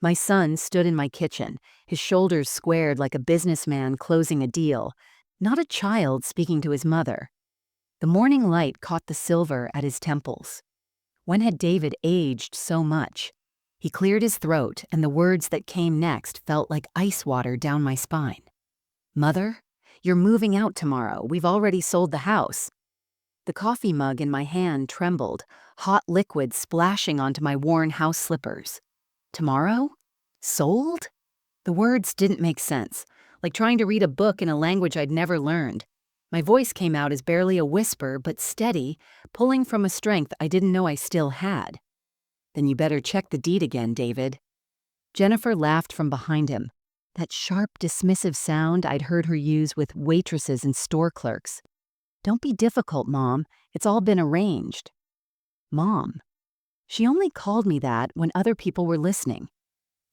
My son stood in my kitchen, his shoulders squared like a businessman closing a deal, not a child speaking to his mother. The morning light caught the silver at his temples. When had David aged so much? He cleared his throat, and the words that came next felt like ice water down my spine. "Mother, you're moving out tomorrow. We've already sold the house." The coffee mug in my hand trembled, hot liquid splashing onto my worn house slippers. Tomorrow? Sold? The words didn't make sense, like trying to read a book in a language I'd never learned. My voice came out as barely a whisper, but steady, pulling from a strength I didn't know I still had. "Then you better check the deed again, David." Jennifer laughed from behind him, that sharp, dismissive sound I'd heard her use with waitresses and store clerks. "Don't be difficult, Mom. It's all been arranged." Mom. She only called me that when other people were listening.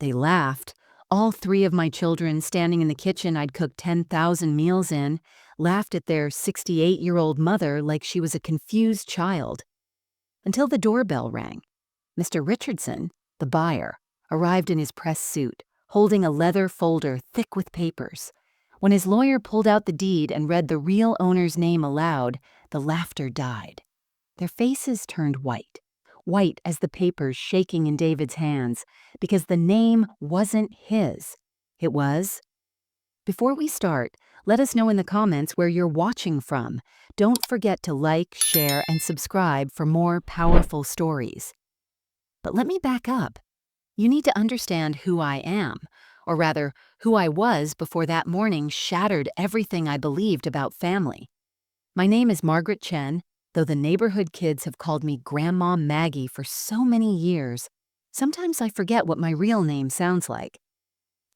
They laughed. All three of my children, standing in the kitchen I'd cooked 10,000 meals in, laughed at their 68-year-old mother like she was a confused child. Until the doorbell rang. Mr. Richardson, the buyer, arrived in his press suit, holding a leather folder thick with papers. When his lawyer pulled out the deed and read the real owner's name aloud, the laughter died. Their faces turned white as the papers shaking in David's hands, because the name wasn't his. It was. Before we start, let us know in the comments where you're watching from. Don't forget to like, share, and subscribe for more powerful stories. But let me back up. You need to understand who I am, or rather, who I was before that morning shattered everything I believed about family. My name is Margaret Chen. Though the neighborhood kids have called me Grandma Maggie for so many years, sometimes I forget what my real name sounds like.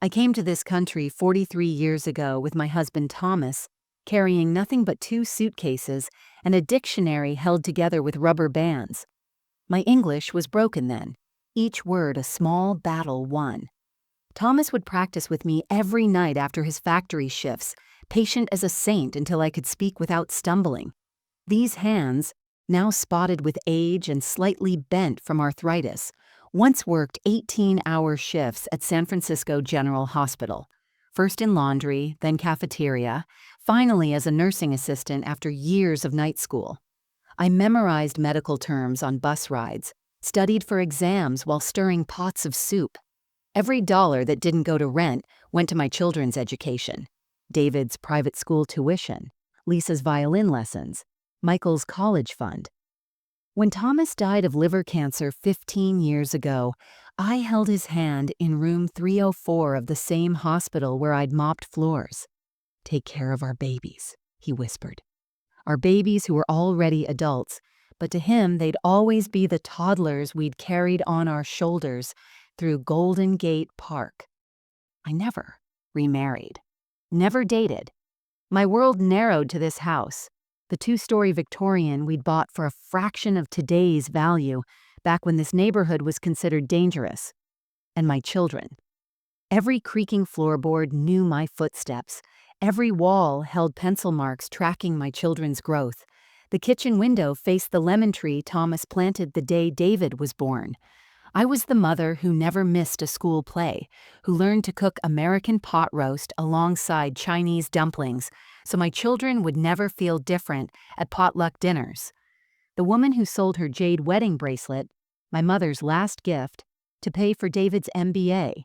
I came to this country 43 years ago with my husband Thomas, carrying nothing but 2 suitcases and a dictionary held together with rubber bands. My English was broken then, each word a small battle won. Thomas would practice with me every night after his factory shifts, patient as a saint until I could speak without stumbling. These hands, now spotted with age and slightly bent from arthritis, once worked 18-hour shifts at San Francisco General Hospital, first in laundry, then cafeteria, finally as a nursing assistant after years of night school. I memorized medical terms on bus rides, studied for exams while stirring pots of soup. Every dollar that didn't go to rent went to my children's education: David's private school tuition, Lisa's violin lessons, Michael's college fund. When Thomas died of liver cancer 15 years ago, I held his hand in room 304 of the same hospital where I'd mopped floors. "Take care of our babies," he whispered. Our babies who were already adults, but to him they'd always be the toddlers we'd carried on our shoulders through Golden Gate Park. I never remarried, never dated. My world narrowed to this house, the 2-story Victorian we'd bought for a fraction of today's value back when this neighborhood was considered dangerous. And my children. Every creaking floorboard knew my footsteps. Every wall held pencil marks tracking my children's growth. The kitchen window faced the lemon tree Thomas planted the day David was born. I was the mother who never missed a school play, who learned to cook American pot roast alongside Chinese dumplings, so my children would never feel different at potluck dinners. The woman who sold her jade wedding bracelet, my mother's last gift, to pay for David's MBA.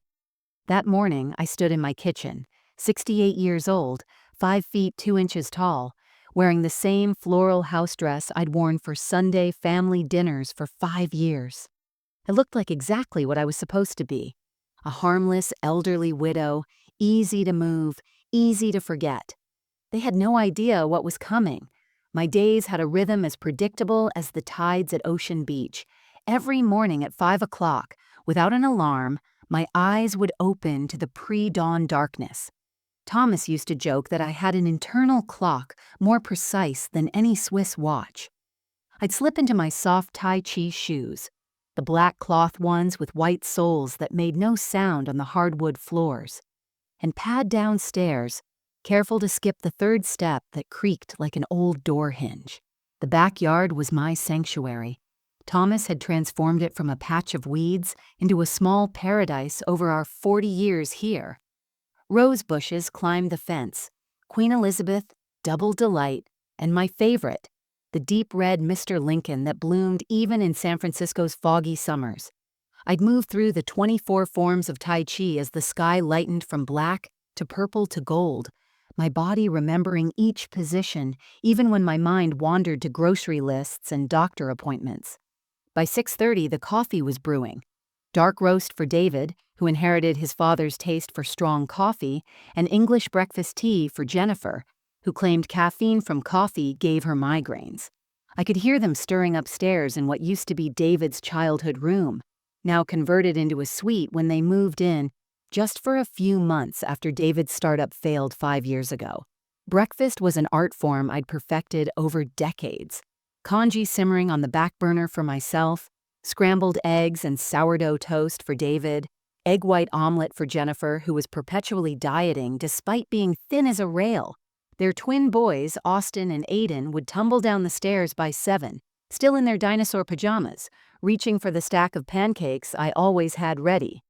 That morning, I stood in my kitchen, 68 years old, 5 feet 2 inches tall, wearing the same floral house dress I'd worn for Sunday family dinners for 5 years. I looked like exactly what I was supposed to be: a harmless, elderly widow, easy to move, easy to forget. They had no idea what was coming. My days had a rhythm as predictable as the tides at Ocean Beach. Every morning at 5 o'clock, without an alarm, my eyes would open to the pre-dawn darkness. Thomas used to joke that I had an internal clock more precise than any Swiss watch. I'd slip into my soft Tai Chi shoes, the black cloth ones with white soles that made no sound on the hardwood floors, and pad downstairs, careful to skip the 3rd step that creaked like an old door hinge. The backyard was my sanctuary. Thomas had transformed it from a patch of weeds into a small paradise over our 40 years here. Rose bushes climbed the fence, Queen Elizabeth, Double Delight, and my favorite, the deep red Mr. Lincoln that bloomed even in San Francisco's foggy summers. I'd moved through the 24 forms of Tai Chi as the sky lightened from black to purple to gold, my body remembering each position even when my mind wandered to grocery lists and doctor appointments. By 6:30, the coffee was brewing. Dark roast for David, who inherited his father's taste for strong coffee, and English breakfast tea for Jennifer, who claimed caffeine from coffee gave her migraines. I could hear them stirring upstairs in what used to be David's childhood room, now converted into a suite when they moved in just for a few months after David's startup failed 5 years ago. Breakfast was an art form I'd perfected over decades. Congee simmering on the back burner for myself, scrambled eggs and sourdough toast for David, egg white omelet for Jennifer, who was perpetually dieting despite being thin as a rail. Their twin boys, Austin and Aiden, would tumble down the stairs by 7, still in their dinosaur pajamas, reaching for the stack of pancakes I always had ready.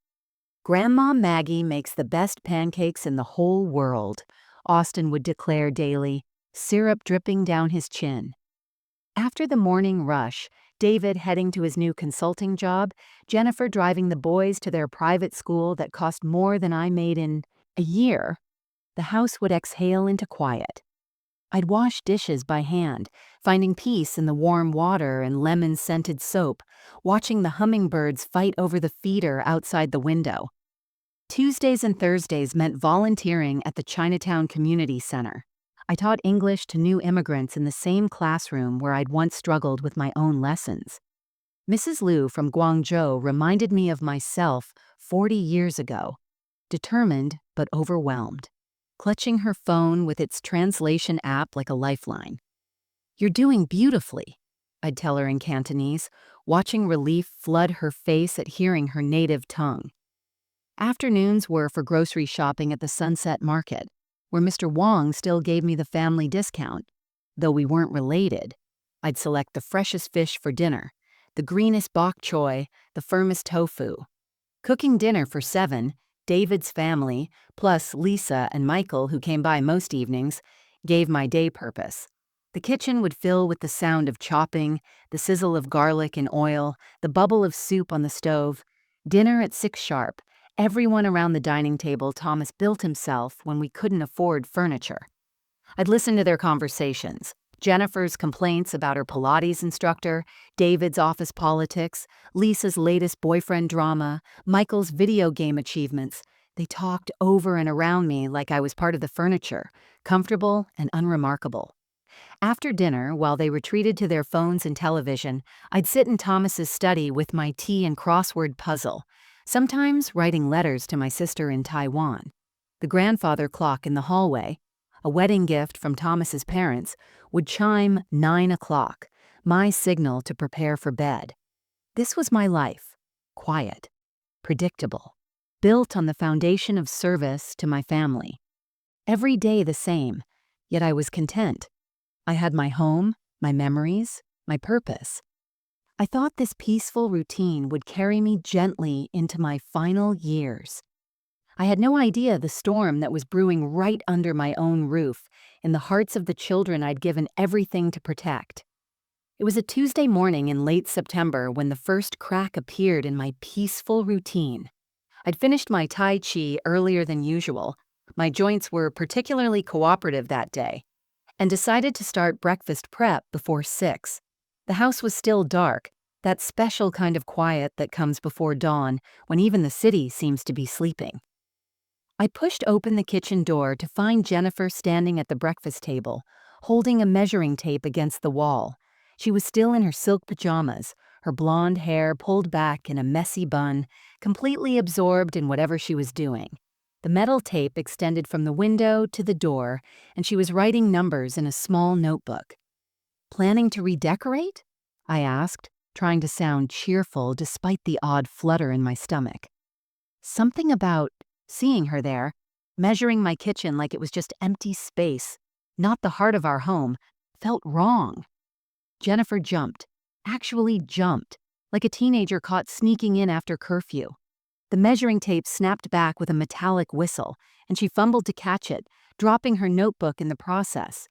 "Grandma Maggie makes the best pancakes in the whole world," Austin would declare daily, syrup dripping down his chin. After the morning rush, David heading to his new consulting job, Jennifer driving the boys to their private school that cost more than I made in a year, the house would exhale into quiet. I'd wash dishes by hand, finding peace in the warm water and lemon-scented soap, watching the hummingbirds fight over the feeder outside the window. Tuesdays and Thursdays meant volunteering at the Chinatown Community Center. I taught English to new immigrants in the same classroom where I'd once struggled with my own lessons. Mrs. Liu from Guangzhou reminded me of myself 40 years ago, determined but overwhelmed, clutching her phone with its translation app like a lifeline. "You're doing beautifully," I'd tell her in Cantonese, watching relief flood her face at hearing her native tongue. Afternoons were for grocery shopping at the Sunset Market, where Mr. Wong still gave me the family discount. Though we weren't related, I'd select the freshest fish for dinner, the greenest bok choy, the firmest tofu. Cooking dinner for 7, David's family, plus Lisa and Michael, who came by most evenings, gave my day purpose. The kitchen would fill with the sound of chopping, the sizzle of garlic in oil, the bubble of soup on the stove. Dinner at 6 sharp, everyone around the dining table Thomas built himself when we couldn't afford furniture. I'd listen to their conversations, Jennifer's complaints about her Pilates instructor, David's office politics, Lisa's latest boyfriend drama, Michael's video game achievements. They talked over and around me like I was part of the furniture, comfortable and unremarkable. After dinner, while they retreated to their phones and television, I'd sit in Thomas's study with my tea and crossword puzzle, sometimes writing letters to my sister in Taiwan. The grandfather clock in the hallway, a wedding gift from Thomas's parents, would chime 9 o'clock, my signal to prepare for bed. This was my life, quiet, predictable, built on the foundation of service to my family. Every day the same, yet I was content. I had my home, my memories, my purpose. I thought this peaceful routine would carry me gently into my final years. I had no idea the storm that was brewing right under my own roof, in the hearts of the children I'd given everything to protect. It was a Tuesday morning in late September when the first crack appeared in my peaceful routine. I'd finished my Tai Chi earlier than usual, my joints were particularly cooperative that day, and decided to start breakfast prep before 6. The house was still dark, that special kind of quiet that comes before dawn when even the city seems to be sleeping. I pushed open the kitchen door to find Jennifer standing at the breakfast table, holding a measuring tape against the wall. She was still in her silk pajamas, her blonde hair pulled back in a messy bun, completely absorbed in whatever she was doing. The metal tape extended from the window to the door, and she was writing numbers in a small notebook. "Planning to redecorate?" I asked, trying to sound cheerful despite the odd flutter in my stomach. Something about seeing her there, measuring my kitchen like it was just empty space, not the heart of our home, felt wrong. Jennifer jumped. actually jumped, like a teenager caught sneaking in after curfew. The measuring tape snapped back with a metallic whistle, and she fumbled to catch it, dropping her notebook in the process.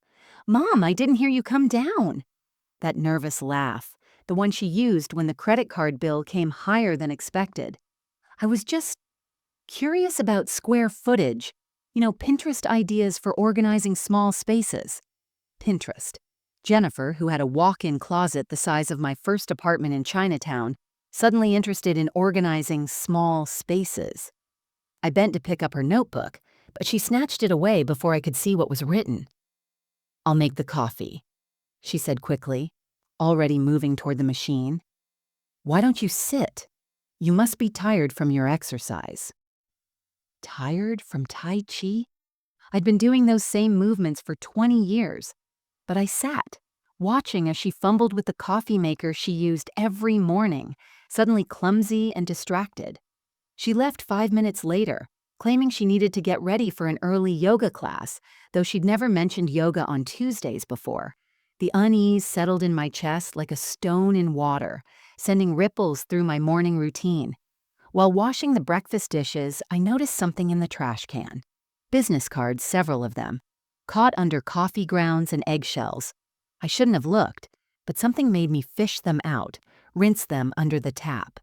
"Mom, I didn't hear you come down." That nervous laugh, the one she used when the credit card bill came higher than expected. "I was just curious about square footage. Pinterest ideas for organizing small spaces." Pinterest. Jennifer, who had a walk-in closet the size of my first apartment in Chinatown, suddenly interested in organizing small spaces. I bent to pick up her notebook, but she snatched it away before I could see what was written. "I'll make the coffee," she said quickly, already moving toward the machine. "Why don't you sit? You must be tired from your exercise." Tired from Tai Chi? I'd been doing those same movements for 20 years, but I sat, watching as she fumbled with the coffee maker she used every morning, suddenly clumsy and distracted. She left 5 minutes later, claiming she needed to get ready for an early yoga class, though she'd never mentioned yoga on Tuesdays before. The unease settled in my chest like a stone in water, sending ripples through my morning routine. While washing the breakfast dishes, I noticed something in the trash can. Business cards, several of them, caught under coffee grounds and eggshells. I shouldn't have looked, but something made me fish them out, rinse them under the tap.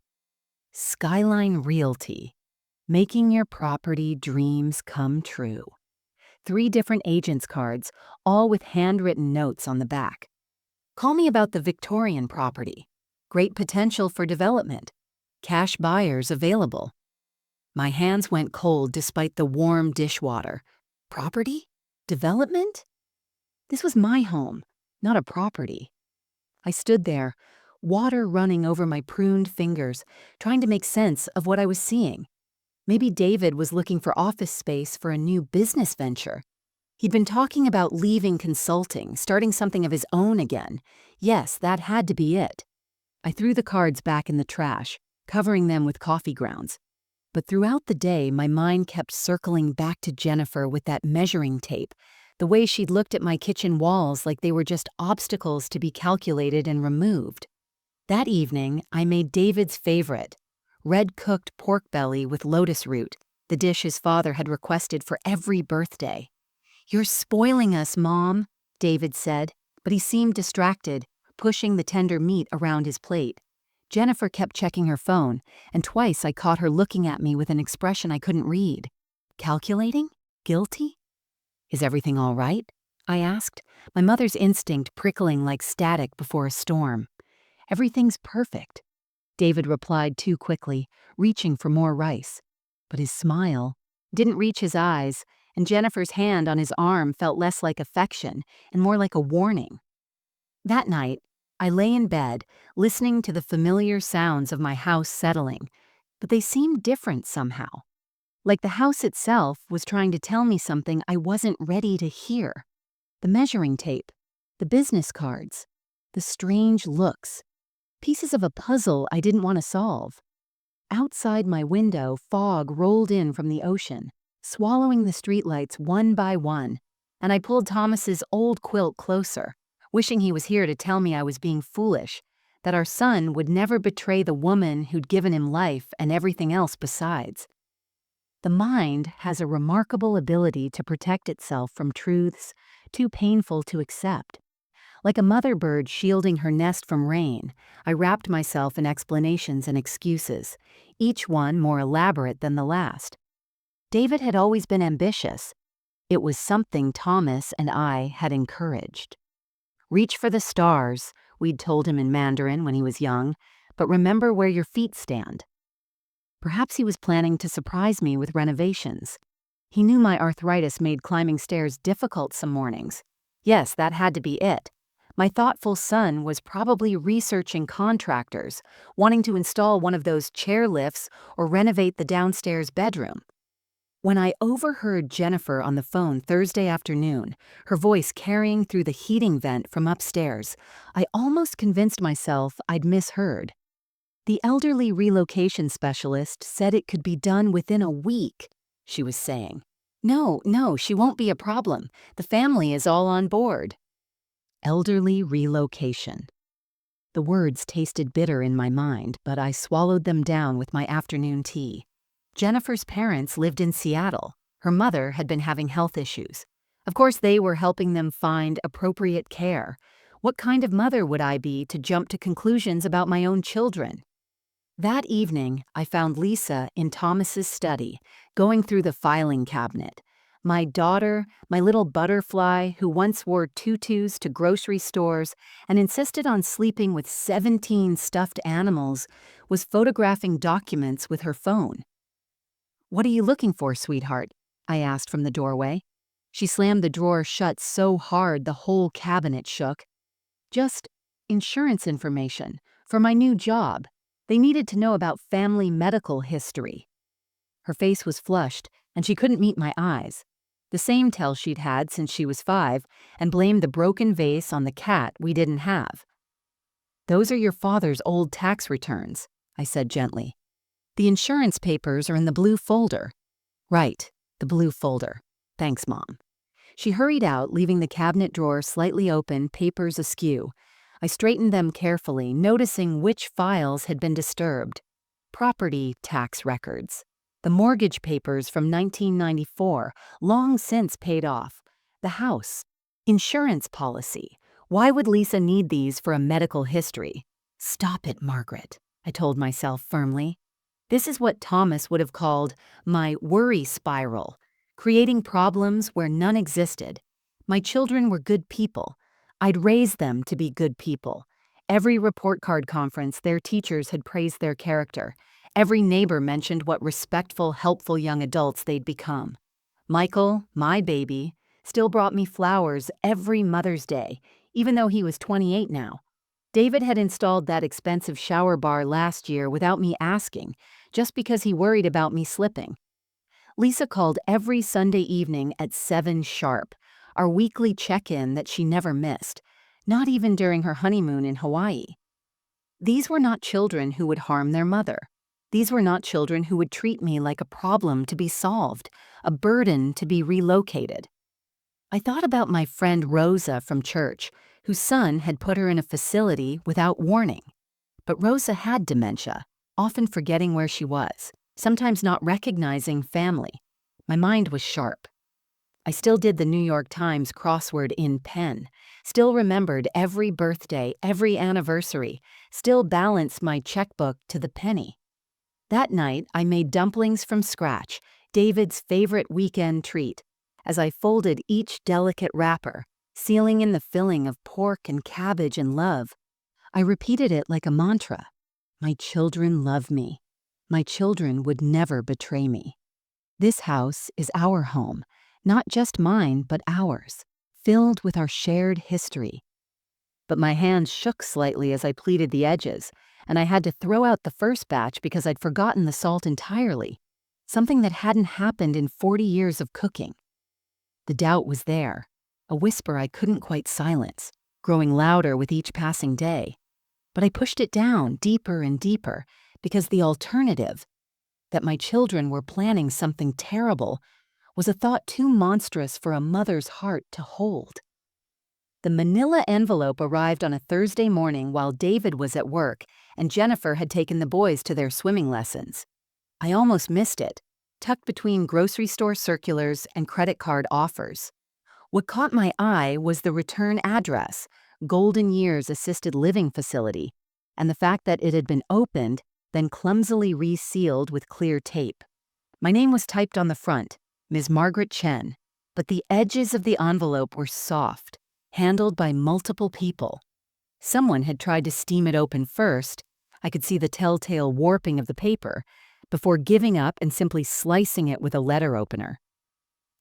Skyline Realty. Making your property dreams come true. 3 different agents' cards, all with handwritten notes on the back. Call me about the Victorian property. Great potential for development. Cash buyers available. My hands went cold despite the warm dishwater. Property? Development? This was my home, not a property. I stood there, water running over my pruned fingers, trying to make sense of what I was seeing. Maybe David was looking for office space for a new business venture. He'd been talking about leaving consulting, starting something of his own again. Yes, that had to be it. I threw the cards back in the trash, covering them with coffee grounds. But throughout the day, my mind kept circling back to Jennifer with that measuring tape, the way she'd looked at my kitchen walls like they were just obstacles to be calculated and removed. That evening, I made David's favorite, red-cooked pork belly with lotus root, the dish his father had requested for every birthday. "You're spoiling us, Mom," David said, but he seemed distracted, pushing the tender meat around his plate. Jennifer kept checking her phone, and twice I caught her looking at me with an expression I couldn't read. Calculating? Guilty? "Is everything all right?" I asked, my mother's instinct prickling like static before a storm. "Everything's perfect," David replied too quickly, reaching for more rice. But his smile didn't reach his eyes, and Jennifer's hand on his arm felt less like affection and more like a warning. That night, I lay in bed, listening to the familiar sounds of my house settling, but they seemed different somehow. Like the house itself was trying to tell me something I wasn't ready to hear. The measuring tape, the business cards, the strange looks, pieces of a puzzle I didn't want to solve. Outside my window, fog rolled in from the ocean, swallowing the streetlights one by one, and I pulled Thomas's old quilt closer, wishing he was here to tell me I was being foolish, that our son would never betray the woman who'd given him life and everything else besides. The mind has a remarkable ability to protect itself from truths too painful to accept. Like a mother bird shielding her nest from rain, I wrapped myself in explanations and excuses, each one more elaborate than the last. David had always been ambitious. It was something Thomas and I had encouraged. "Reach for the stars," we'd told him in Mandarin when he was young, "but remember where your feet stand." Perhaps he was planning to surprise me with renovations. He knew my arthritis made climbing stairs difficult some mornings. Yes, that had to be it. My thoughtful son was probably researching contractors, wanting to install one of those chair lifts or renovate the downstairs bedroom. When I overheard Jennifer on the phone Thursday afternoon, her voice carrying through the heating vent from upstairs, I almost convinced myself I'd misheard. "The elderly relocation specialist said it could be done within a week," she was saying. No, she won't be a problem. The family is all on board." Elderly relocation. The words tasted bitter in my mind, but I swallowed them down with my afternoon tea. Jennifer's parents lived in Seattle. Her mother had been having health issues. Of course, they were helping them find appropriate care. What kind of mother would I be to jump to conclusions about my own children? That evening, I found Lisa in Thomas's study, going through the filing cabinet. My daughter, my little butterfly who once wore tutus to grocery stores and insisted on sleeping with 17 stuffed animals, was photographing documents with her phone. "What are you looking for, sweetheart?" I asked from the doorway. She slammed the drawer shut so hard the whole cabinet shook. "Just insurance information for my new job. They needed to know about family medical history." Her face was flushed, and she couldn't meet my eyes. The same tell she'd had since she was 5, and blamed the broken vase on the cat we didn't have. "Those are your father's old tax returns," I said gently. "The insurance papers are in the blue folder." "Right, the blue folder. Thanks, Mom." She hurried out, leaving the cabinet drawer slightly open, papers askew. I straightened them carefully, noticing which files had been disturbed. Property tax records. The mortgage papers from 1994, long since paid off. The house. Insurance policy. Why would Lisa need these for a medical history? "Stop it, Margaret," I told myself firmly. This is what Thomas would have called my worry spiral, creating problems where none existed. My children were good people. I'd raised them to be good people. Every report card conference, their teachers had praised their character. Every neighbor mentioned what respectful, helpful young adults they'd become. Michael, my baby, still brought me flowers every Mother's Day, even though he was 28 now. David had installed that expensive shower bar last year without me asking, just because he worried about me slipping. Lisa called every Sunday evening at 7 sharp, our weekly check-in that she never missed, not even during her honeymoon in Hawaii. These were not children who would harm their mother. These were not children who would treat me like a problem to be solved, a burden to be relocated. I thought about my friend Rosa from church, whose son had put her in a facility without warning. But Rosa had dementia, often forgetting where she was, sometimes not recognizing family. My mind was sharp. I still did the New York Times crossword in pen, still remembered every birthday, every anniversary, still balanced my checkbook to the penny. That night, I made dumplings from scratch, David's favorite weekend treat, as I folded each delicate wrapper, sealing in the filling of pork and cabbage and love. I repeated it like a mantra. My children love me. My children would never betray me. This house is our home, not just mine, but ours, filled with our shared history. But my hands shook slightly as I pleated the edges, and I had to throw out the first batch because I'd forgotten the salt entirely, something that hadn't happened in 40 years of cooking. The doubt was there, a whisper I couldn't quite silence, growing louder with each passing day. But I pushed it down deeper and deeper because the alternative, that my children were planning something terrible, was a thought too monstrous for a mother's heart to hold. The manila envelope arrived on a Thursday morning while David was at work and Jennifer had taken the boys to their swimming lessons. I almost missed it, tucked between grocery store circulars and credit card offers. What caught my eye was the return address, Golden Years Assisted Living Facility, and the fact that it had been opened, then clumsily resealed with clear tape. My name was typed on the front, Ms. Margaret Chen, but the edges of the envelope were soft, handled by multiple people. Someone had tried to steam it open first. I could see the telltale warping of the paper, before giving up and simply slicing it with a letter opener.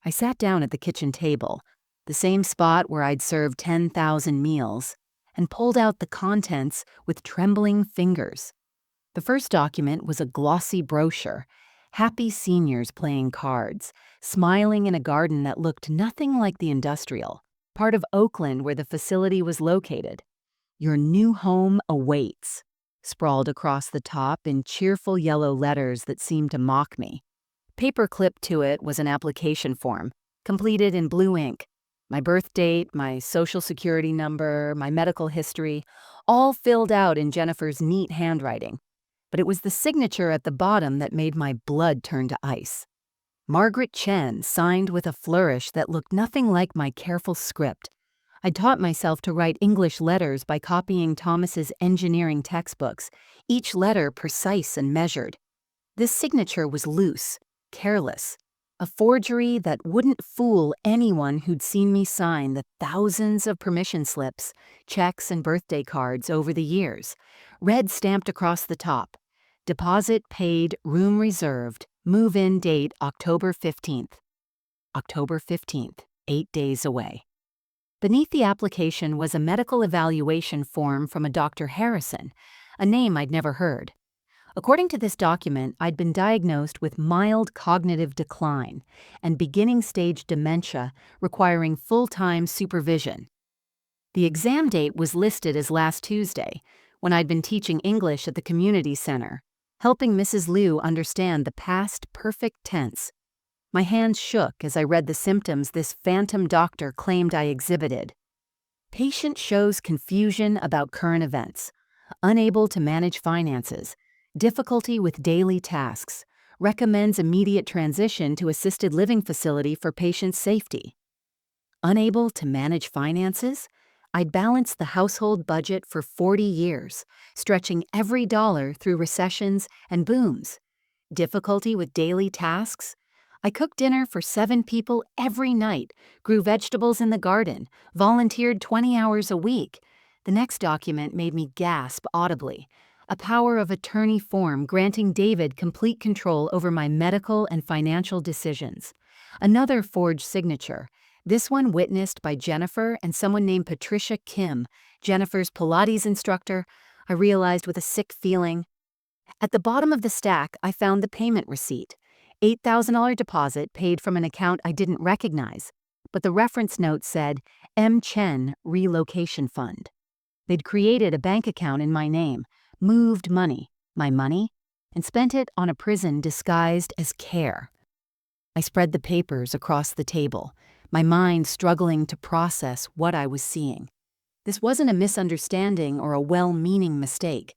I sat down at the kitchen table, the same spot where I'd served 10,000 meals, and pulled out the contents with trembling fingers. The first document was a glossy brochure, happy seniors playing cards, smiling in a garden that looked nothing like the industrial, part of Oakland where the facility was located. "Your new home awaits," sprawled across the top in cheerful yellow letters that seemed to mock me. Paper clipped to it was an application form, completed in blue ink. My birth date, my social security number, my medical history, all filled out in Jennifer's neat handwriting. But it was the signature at the bottom that made my blood turn to ice. Margaret Chen signed with a flourish that looked nothing like my careful script. I'd taught myself to write English letters by copying Thomas's engineering textbooks, each letter precise and measured. This signature was loose, careless, a forgery that wouldn't fool anyone who'd seen me sign the thousands of permission slips, checks, and birthday cards over the years, red stamped across the top. Deposit paid, room reserved, move-in date October 15th. October 15th, 8 days away. Beneath the application was a medical evaluation form from a Dr. Harrison, a name I'd never heard. According to this document, I'd been diagnosed with mild cognitive decline and beginning stage dementia requiring full-time supervision. The exam date was listed as last Tuesday, when I'd been teaching English at the community center, helping Mrs. Liu understand the past perfect tense. My hands shook as I read the symptoms this phantom doctor claimed I exhibited. Patient shows confusion about current events, unable to manage finances, difficulty with daily tasks, recommends immediate transition to assisted living facility for patient's safety. Unable to manage finances? I'd balanced the household budget for 40 years, stretching every dollar through recessions and booms. Difficulty with daily tasks? I cooked dinner for 7 people every night, grew vegetables in the garden, volunteered 20 hours a week. The next document made me gasp audibly. A power of attorney form granting David complete control over my medical and financial decisions. Another forged signature, this one witnessed by Jennifer and someone named Patricia Kim, Jennifer's Pilates instructor. I realized with a sick feeling. At the bottom of the stack, I found the payment receipt. $8,000 deposit paid from an account I didn't recognize, but the reference note said M. Chen Relocation Fund. They'd created a bank account in my name, moved money, my money, and spent it on a prison disguised as care. I spread the papers across the table, my mind struggling to process what I was seeing. This wasn't a misunderstanding or a well-meaning mistake.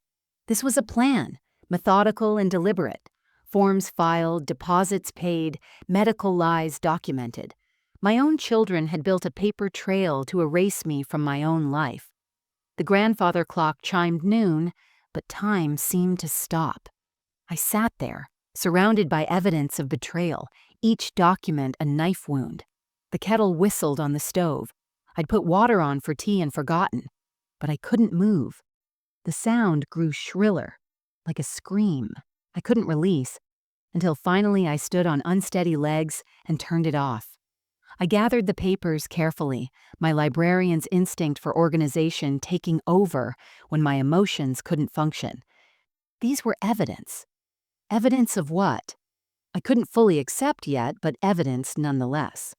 This was a plan, methodical and deliberate. Forms filed, deposits paid, medical lies documented. My own children had built a paper trail to erase me from my own life. The grandfather clock chimed noon, but time seemed to stop. I sat there, surrounded by evidence of betrayal, each document a knife wound. The kettle whistled on the stove. I'd put water on for tea and forgotten, but I couldn't move. The sound grew shriller, like a scream I couldn't release, until finally I stood on unsteady legs and turned it off. I gathered the papers carefully, my librarian's instinct for organization taking over when my emotions couldn't function. These were evidence. Evidence of what? I couldn't fully accept yet, but evidence nonetheless.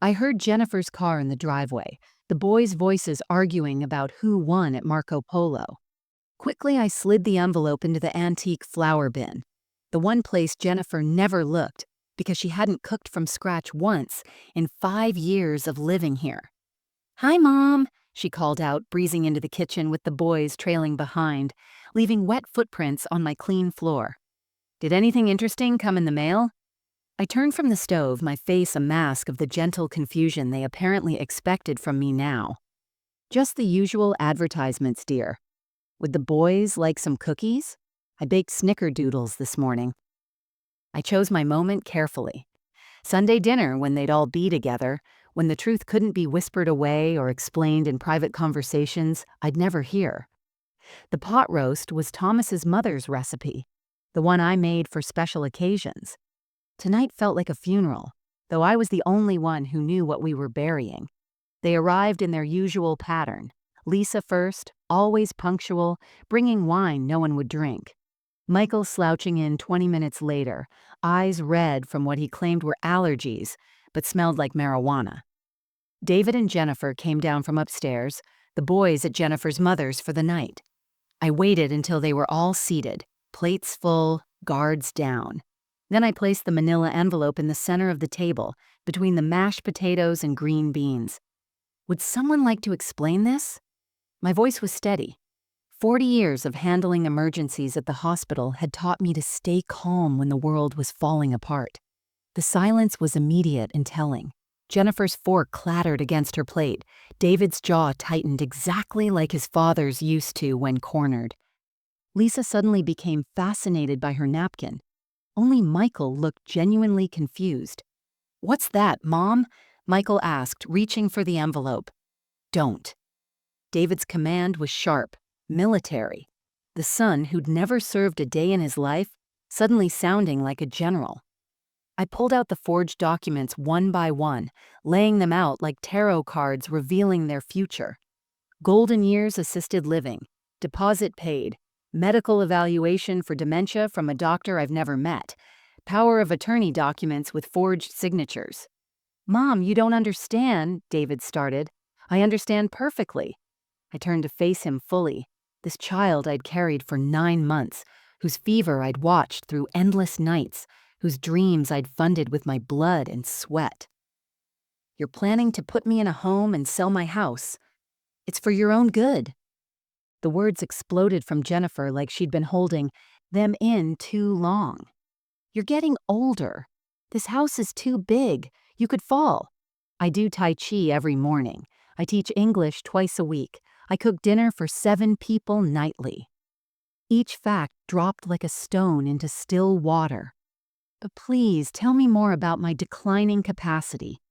I heard Jennifer's car in the driveway, the boys' voices arguing about who won at Marco Polo. Quickly, I slid the envelope into the antique flower bin, the one place Jennifer never looked because she hadn't cooked from scratch once in 5 years of living here. "Hi, Mom," she called out, breezing into the kitchen with the boys trailing behind, leaving wet footprints on my clean floor. "Did anything interesting come in the mail?" I turned from the stove, my face a mask of the gentle confusion they apparently expected from me now. "Just the usual advertisements, dear. Would the boys like some cookies? I baked snickerdoodles this morning." I chose my moment carefully. Sunday dinner, when they'd all be together, when the truth couldn't be whispered away or explained in private conversations I'd never hear. The pot roast was Thomas's mother's recipe, the one I made for special occasions. Tonight felt like a funeral, though I was the only one who knew what we were burying. They arrived in their usual pattern. Lisa first, always punctual, bringing wine no one would drink. Michael slouching in 20 minutes later, eyes red from what he claimed were allergies, but smelled like marijuana. David and Jennifer came down from upstairs, the boys at Jennifer's mother's for the night. I waited until they were all seated, plates full, guards down. Then I placed the manila envelope in the center of the table, between the mashed potatoes and green beans. Would someone like to explain this? My voice was steady. 40 years of handling emergencies at the hospital had taught me to stay calm when the world was falling apart. The silence was immediate and telling. Jennifer's fork clattered against her plate. David's jaw tightened exactly like his father's used to when cornered. Lisa suddenly became fascinated by her napkin. Only Michael looked genuinely confused. "What's that, Mom?" Michael asked, reaching for the envelope. "Don't." David's command was sharp, military. The son, who'd never served a day in his life, suddenly sounding like a general. I pulled out the forged documents one by one, laying them out like tarot cards revealing their future. Golden years assisted living, deposit paid, medical evaluation for dementia from a doctor I've never met, power of attorney documents with forged signatures. "Mom, you don't understand," David started. "I understand perfectly." I turned to face him fully, this child I'd carried for 9 months, whose fever I'd watched through endless nights, whose dreams I'd funded with my blood and sweat. "You're planning to put me in a home and sell my house. It's for your own good." The words exploded from Jennifer like she'd been holding them in too long. "You're getting older. This house is too big. You could fall." "I do Tai Chi every morning. I teach English twice a week. I cook dinner for 7 people nightly." Each fact dropped like a stone into still water. "But please tell me more about my declining capacity."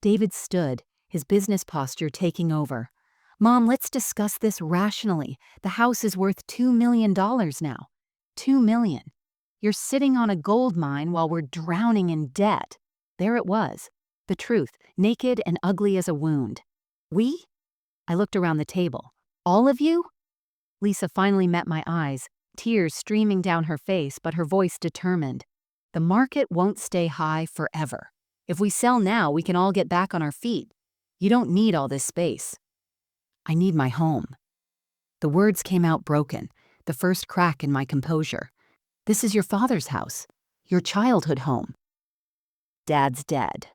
David stood, his business posture taking over. "Mom, let's discuss this rationally. The house is worth $2 million now. $2 million. You're sitting on a gold mine while we're drowning in debt." There it was, the truth, naked and ugly as a wound. "We?" I looked around the table. "All of you?" Lisa finally met my eyes, tears streaming down her face, but her voice determined. "The market won't stay high forever. If we sell now, we can all get back on our feet. You don't need all this space." "I need my home." The words came out broken, the first crack in my composure. "This is your father's house, your childhood home." "Dad's dead."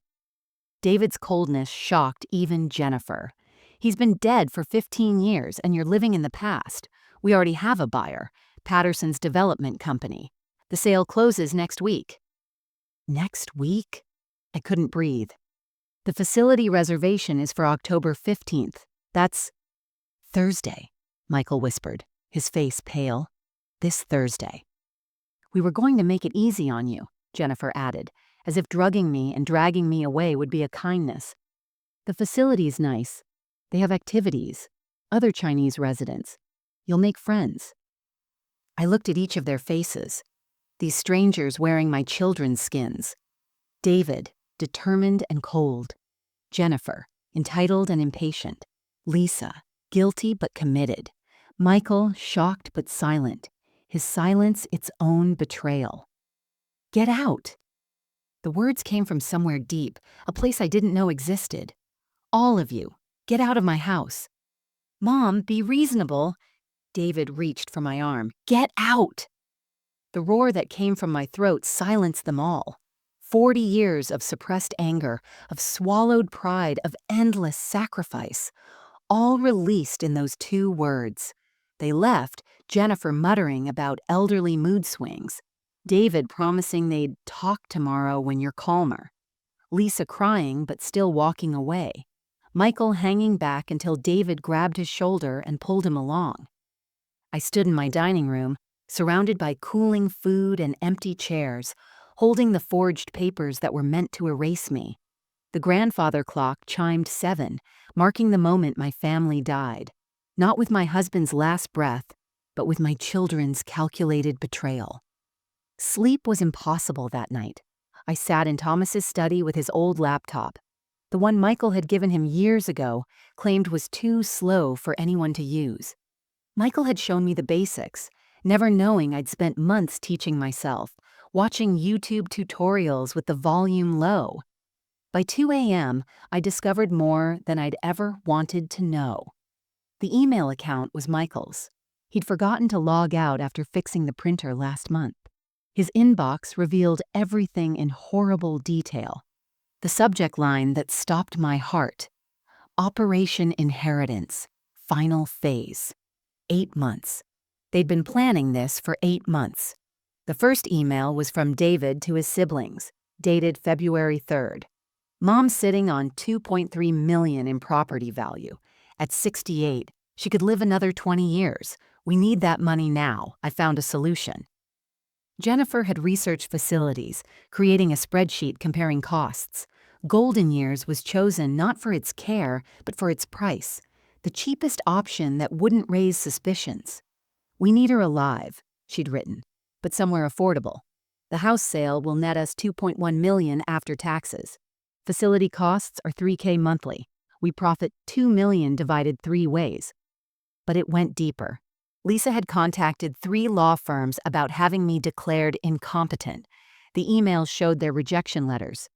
David's coldness shocked even Jennifer. "He's been dead for 15 years and you're living in the past. We already have a buyer, Patterson's development company. The sale closes next week." "Next week?" I couldn't breathe. "The facility reservation is for October 15th. That's Thursday," Michael whispered, his face pale. "This Thursday." "We were going to make it easy on you," Jennifer added, as if drugging me and dragging me away would be a kindness. "The facility's nice. They have activities, other Chinese residents. You'll make friends." I looked at each of their faces, these strangers wearing my children's skins. David, determined and cold. Jennifer, entitled and impatient. Lisa, guilty but committed. Michael, shocked but silent, his silence its own betrayal. "Get out." The words came from somewhere deep, a place I didn't know existed. "All of you, get out of my house." "Mom, be reasonable." David reached for my arm. "Get out!" The roar that came from my throat silenced them all. 40 years of suppressed anger, of swallowed pride, of endless sacrifice, all released in those 2 words. They left, Jennifer muttering about elderly mood swings, David promising they'd talk tomorrow when you're calmer, Lisa crying but still walking away, Michael hanging back until David grabbed his shoulder and pulled him along. I stood in my dining room, surrounded by cooling food and empty chairs, holding the forged papers that were meant to erase me. The grandfather clock chimed 7, marking the moment my family died, not with my husband's last breath, but with my children's calculated betrayal. Sleep was impossible that night. I sat in Thomas's study with his old laptop. The one Michael had given him years ago, claimed was too slow for anyone to use. Michael had shown me the basics, never knowing I'd spent months teaching myself, watching YouTube tutorials with the volume low. By 2 a.m., I discovered more than I'd ever wanted to know. The email account was Michael's. He'd forgotten to log out after fixing the printer last month. His inbox revealed everything in horrible detail. The subject line that stopped my heart: Operation Inheritance, Final Phase. 8 months. They'd been planning this for 8 months. The first email was from David to his siblings, dated February 3rd. Mom's sitting on $2.3 million in property value. At 68, she could live another 20 years. We need that money now. I found a solution. Jennifer had researched facilities, creating a spreadsheet comparing costs. Golden Years was chosen not for its care, but for its price, the cheapest option that wouldn't raise suspicions. We need her alive, she'd written, but somewhere affordable. The house sale will net us $2.1 million after taxes. Facility costs are $3,000 monthly. We profit $2 million divided 3 ways. But it went deeper. Lisa had contacted 3 law firms about having me declared incompetent. The emails showed their rejection letters.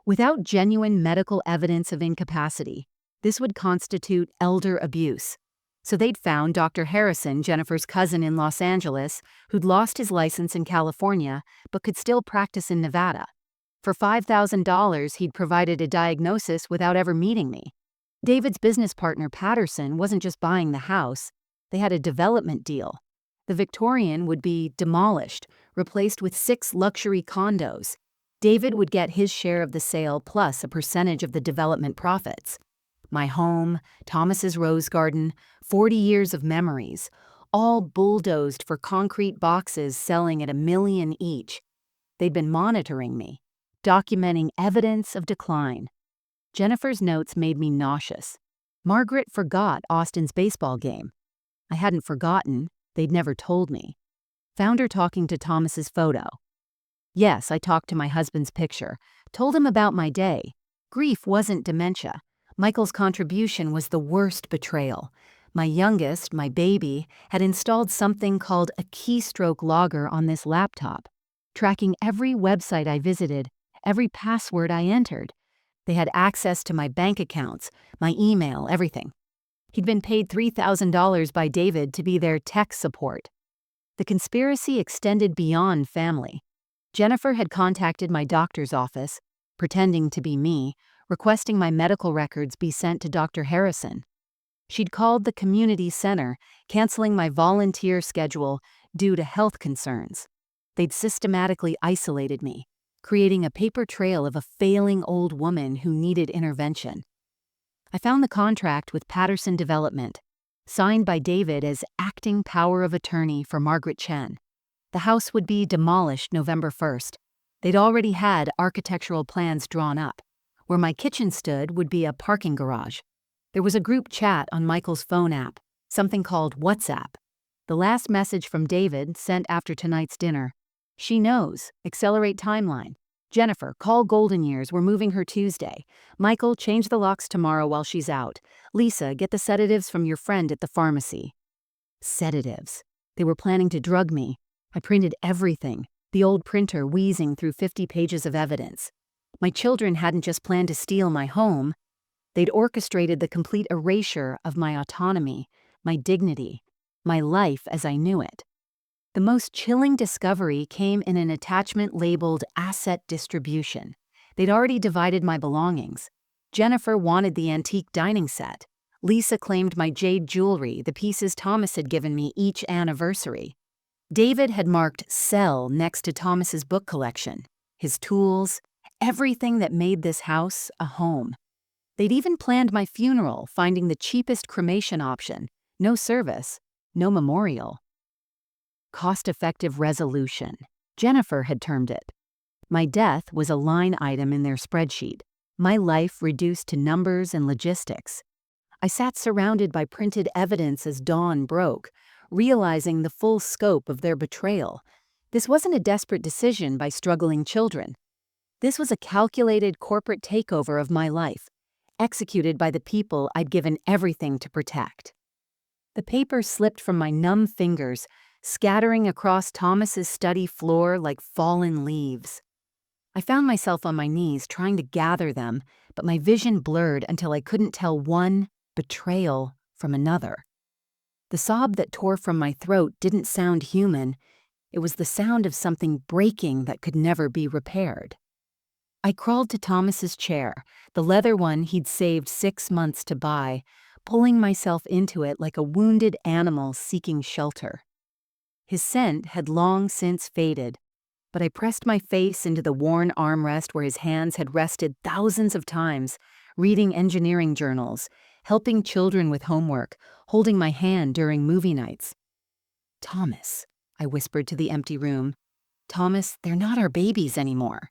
Without genuine medical evidence of incapacity, this would constitute elder abuse. So they'd found Dr. Harrison, Jennifer's cousin in Los Angeles, who'd lost his license in California but could still practice in Nevada. For $5,000, he'd provided a diagnosis without ever meeting me. David's business partner, Patterson, wasn't just buying the house. They had a development deal. The Victorian would be demolished, replaced with 6 luxury condos. David would get his share of the sale plus a percentage of the development profits. My home, Thomas's rose garden, 40 years of memories, all bulldozed for concrete boxes selling at $1 million each. They'd been monitoring me, documenting evidence of decline. Jennifer's notes made me nauseous. Margaret forgot Austin's baseball game. I hadn't forgotten, they'd never told me. Found her talking to Thomas's photo. Yes, I talked to my husband's picture, told him about my day. Grief wasn't dementia. Michael's contribution was the worst betrayal. My youngest, my baby, had installed something called a keystroke logger on this laptop, tracking every website I visited, every password I entered. They had access to my bank accounts, my email, everything. He'd been paid $3,000 by David to be their tech support. The conspiracy extended beyond family. Jennifer had contacted my doctor's office, pretending to be me, requesting my medical records be sent to Dr. Harrison. She'd called the community center, canceling my volunteer schedule due to health concerns. They'd systematically isolated me, creating a paper trail of a failing old woman who needed intervention. I found the contract with Patterson Development, signed by David as acting power of attorney for Margaret Chen. The house would be demolished November 1st. They'd already had architectural plans drawn up. Where my kitchen stood would be a parking garage. There was a group chat on Michael's phone app, something called WhatsApp. The last message from David, sent after tonight's dinner. She knows. Accelerate timeline. Jennifer, call Golden Years. We're moving her Tuesday. Michael, change the locks tomorrow while she's out. Lisa, get the sedatives from your friend at the pharmacy. Sedatives. They were planning to drug me. I printed everything, the old printer wheezing through 50 pages of evidence. My children hadn't just planned to steal my home. They'd orchestrated the complete erasure of my autonomy, my dignity, my life as I knew it. The most chilling discovery came in an attachment labeled asset distribution. They'd already divided my belongings. Jennifer wanted the antique dining set. Lisa claimed my jade jewelry, the pieces Thomas had given me each anniversary. David had marked sell next to Thomas's book collection, his tools, everything that made this house a home. They'd even planned my funeral, finding the cheapest cremation option, no service, no memorial. Cost-effective resolution, Jennifer had termed it. My death was a line item in their spreadsheet, my life reduced to numbers and logistics. I sat surrounded by printed evidence as dawn broke, realizing the full scope of their betrayal. This wasn't a desperate decision by struggling children. This was a calculated corporate takeover of my life, executed by the people I'd given everything to protect. The paper slipped from my numb fingers, scattering across Thomas's study floor like fallen leaves. I found myself on my knees trying to gather them, but my vision blurred until I couldn't tell one betrayal from another. The sob that tore from my throat didn't sound human. It was the sound of something breaking that could never be repaired. I crawled to Thomas's chair, the leather one he'd saved 6 months to buy, pulling myself into it like a wounded animal seeking shelter. His scent had long since faded, but I pressed my face into the worn armrest where his hands had rested thousands of times, reading engineering journals, helping children with homework, holding my hand during movie nights. "Thomas," I whispered to the empty room. "Thomas, they're not our babies anymore."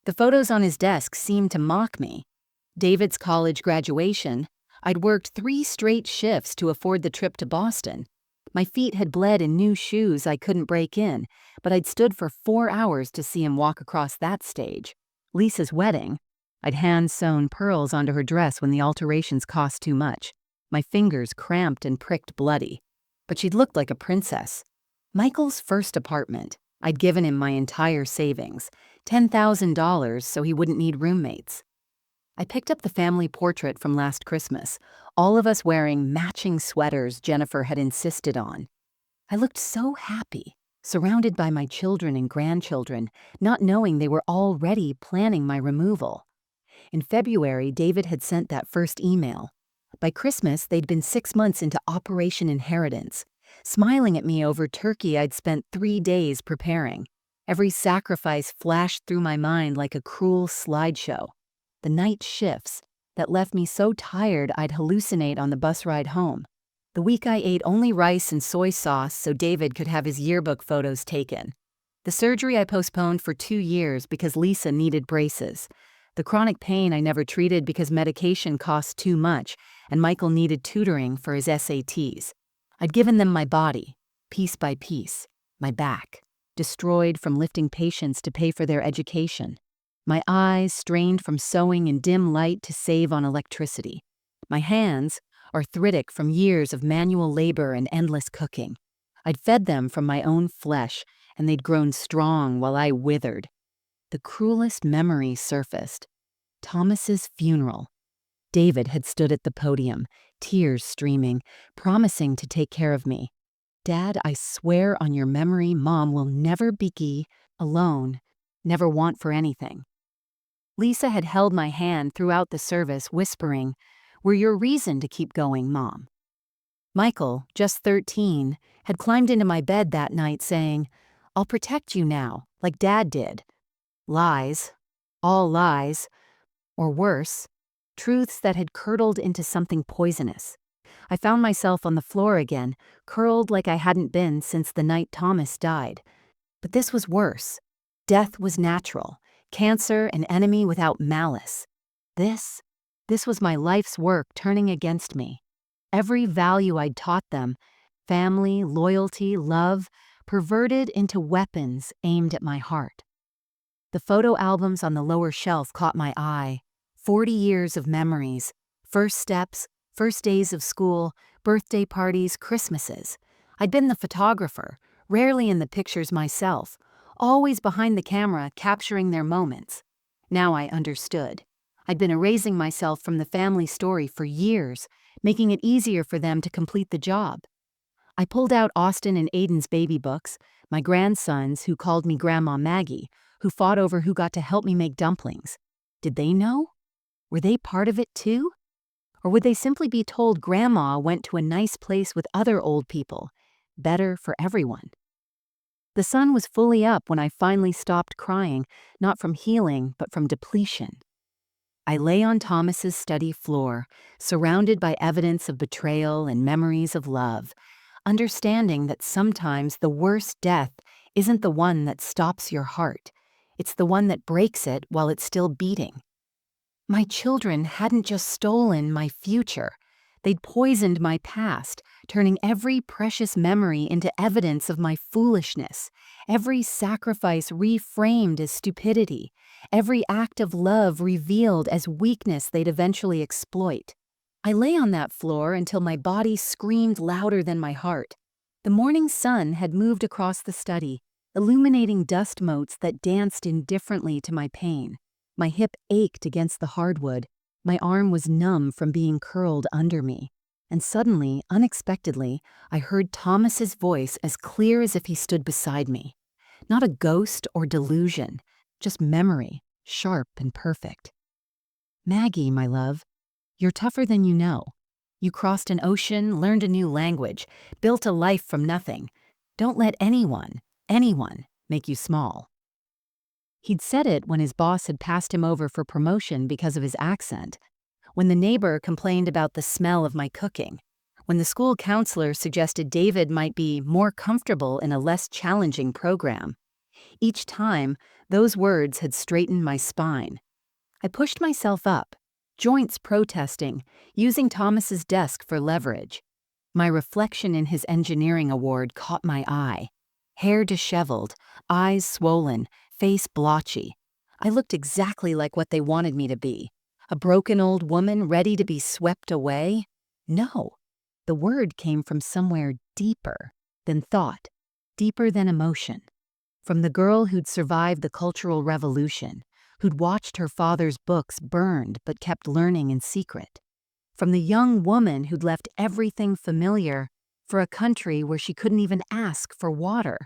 The photos on his desk seemed to mock me. David's college graduation. I'd worked 3 straight shifts to afford the trip to Boston. My feet had bled in new shoes I couldn't break in, but I'd stood for 4 hours to see him walk across that stage. Lisa's wedding. I'd hand-sewn pearls onto her dress when the alterations cost too much. My fingers cramped and pricked bloody. But she'd looked like a princess. Michael's first apartment. I'd given him my entire savings, $10,000 so he wouldn't need roommates. I picked up the family portrait from last Christmas, all of us wearing matching sweaters Jennifer had insisted on. I looked so happy, surrounded by my children and grandchildren, not knowing they were already planning my removal. In February, David had sent that first email. By Christmas, they'd been 6 months into Operation Inheritance, smiling at me over turkey I'd spent 3 days preparing. Every sacrifice flashed through my mind like a cruel slideshow. The night shifts that left me so tired I'd hallucinate on the bus ride home. The week I ate only rice and soy sauce so David could have his yearbook photos taken. The surgery I postponed for 2 years because Lisa needed braces. The chronic pain I never treated because medication cost too much and Michael needed tutoring for his SATs. I'd given them my body, piece by piece, my back, destroyed from lifting patients to pay for their education. My eyes strained from sewing in dim light to save on electricity. My hands, arthritic from years of manual labor and endless cooking. I'd fed them from my own flesh, and they'd grown strong while I withered. The cruelest memory surfaced. Thomas's funeral. David had stood at the podium, tears streaming, promising to take care of me. "Dad, I swear on your memory, Mom will never be alone, never want for anything." Lisa had held my hand throughout the service, whispering, "We're your reason to keep going, Mom." Michael, just 13, had climbed into my bed that night saying, "I'll protect you now, like Dad did." Lies, all lies, or worse, truths that had curdled into something poisonous. I found myself on the floor again, curled like I hadn't been since the night Thomas died. But this was worse. Death was natural. Cancer an enemy without malice. This was my life's work turning against me. Every value I'd taught them, family, loyalty, love, perverted into weapons aimed at my heart. The photo albums on the lower shelf caught my eye. 40 years of memories, first steps, first days of school, birthday parties, Christmases. I'd been the photographer, rarely in the pictures myself, always behind the camera capturing their moments. Now I understood. I'd been erasing myself from the family story for years, making it easier for them to complete the job. I pulled out Austin and Aiden's baby books, my grandsons who called me Grandma Maggie, who fought over who got to help me make dumplings. Did they know? Were they part of it too? Or would they simply be told Grandma went to a nice place with other old people, better for everyone? The sun was fully up when I finally stopped crying, not from healing, but from depletion. I lay on Thomas's study floor, surrounded by evidence of betrayal and memories of love, understanding that sometimes the worst death isn't the one that stops your heart. It's the one that breaks it while it's still beating. My children hadn't just stolen my future. They'd poisoned my past, turning every precious memory into evidence of my foolishness, every sacrifice reframed as stupidity, every act of love revealed as weakness they'd eventually exploit. I lay on that floor until my body screamed louder than my heart. The morning sun had moved across the study, illuminating dust motes that danced indifferently to my pain. My hip ached against the hardwood. My arm was numb from being curled under me. And suddenly, unexpectedly, I heard Thomas's voice as clear as if he stood beside me. Not a ghost or delusion, just memory, sharp and perfect. "Maggie, my love, you're tougher than you know. You crossed an ocean, learned a new language, built a life from nothing. Don't let anyone, make you small." He'd said it when his boss had passed him over for promotion because of his accent, when the neighbor complained about the smell of my cooking, when the school counselor suggested David might be more comfortable in a less challenging program. Each time, those words had straightened my spine. I pushed myself up, joints protesting, using Thomas's desk for leverage. My reflection in his engineering award caught my eye. Hair disheveled, eyes swollen, face blotchy. I looked exactly like what they wanted me to be. A broken old woman ready to be swept away? No. The word came from somewhere deeper than thought, deeper than emotion. From the girl who'd survived the Cultural Revolution, who'd watched her father's books burned but kept learning in secret. From the young woman who'd left everything familiar for a country where she couldn't even ask for water.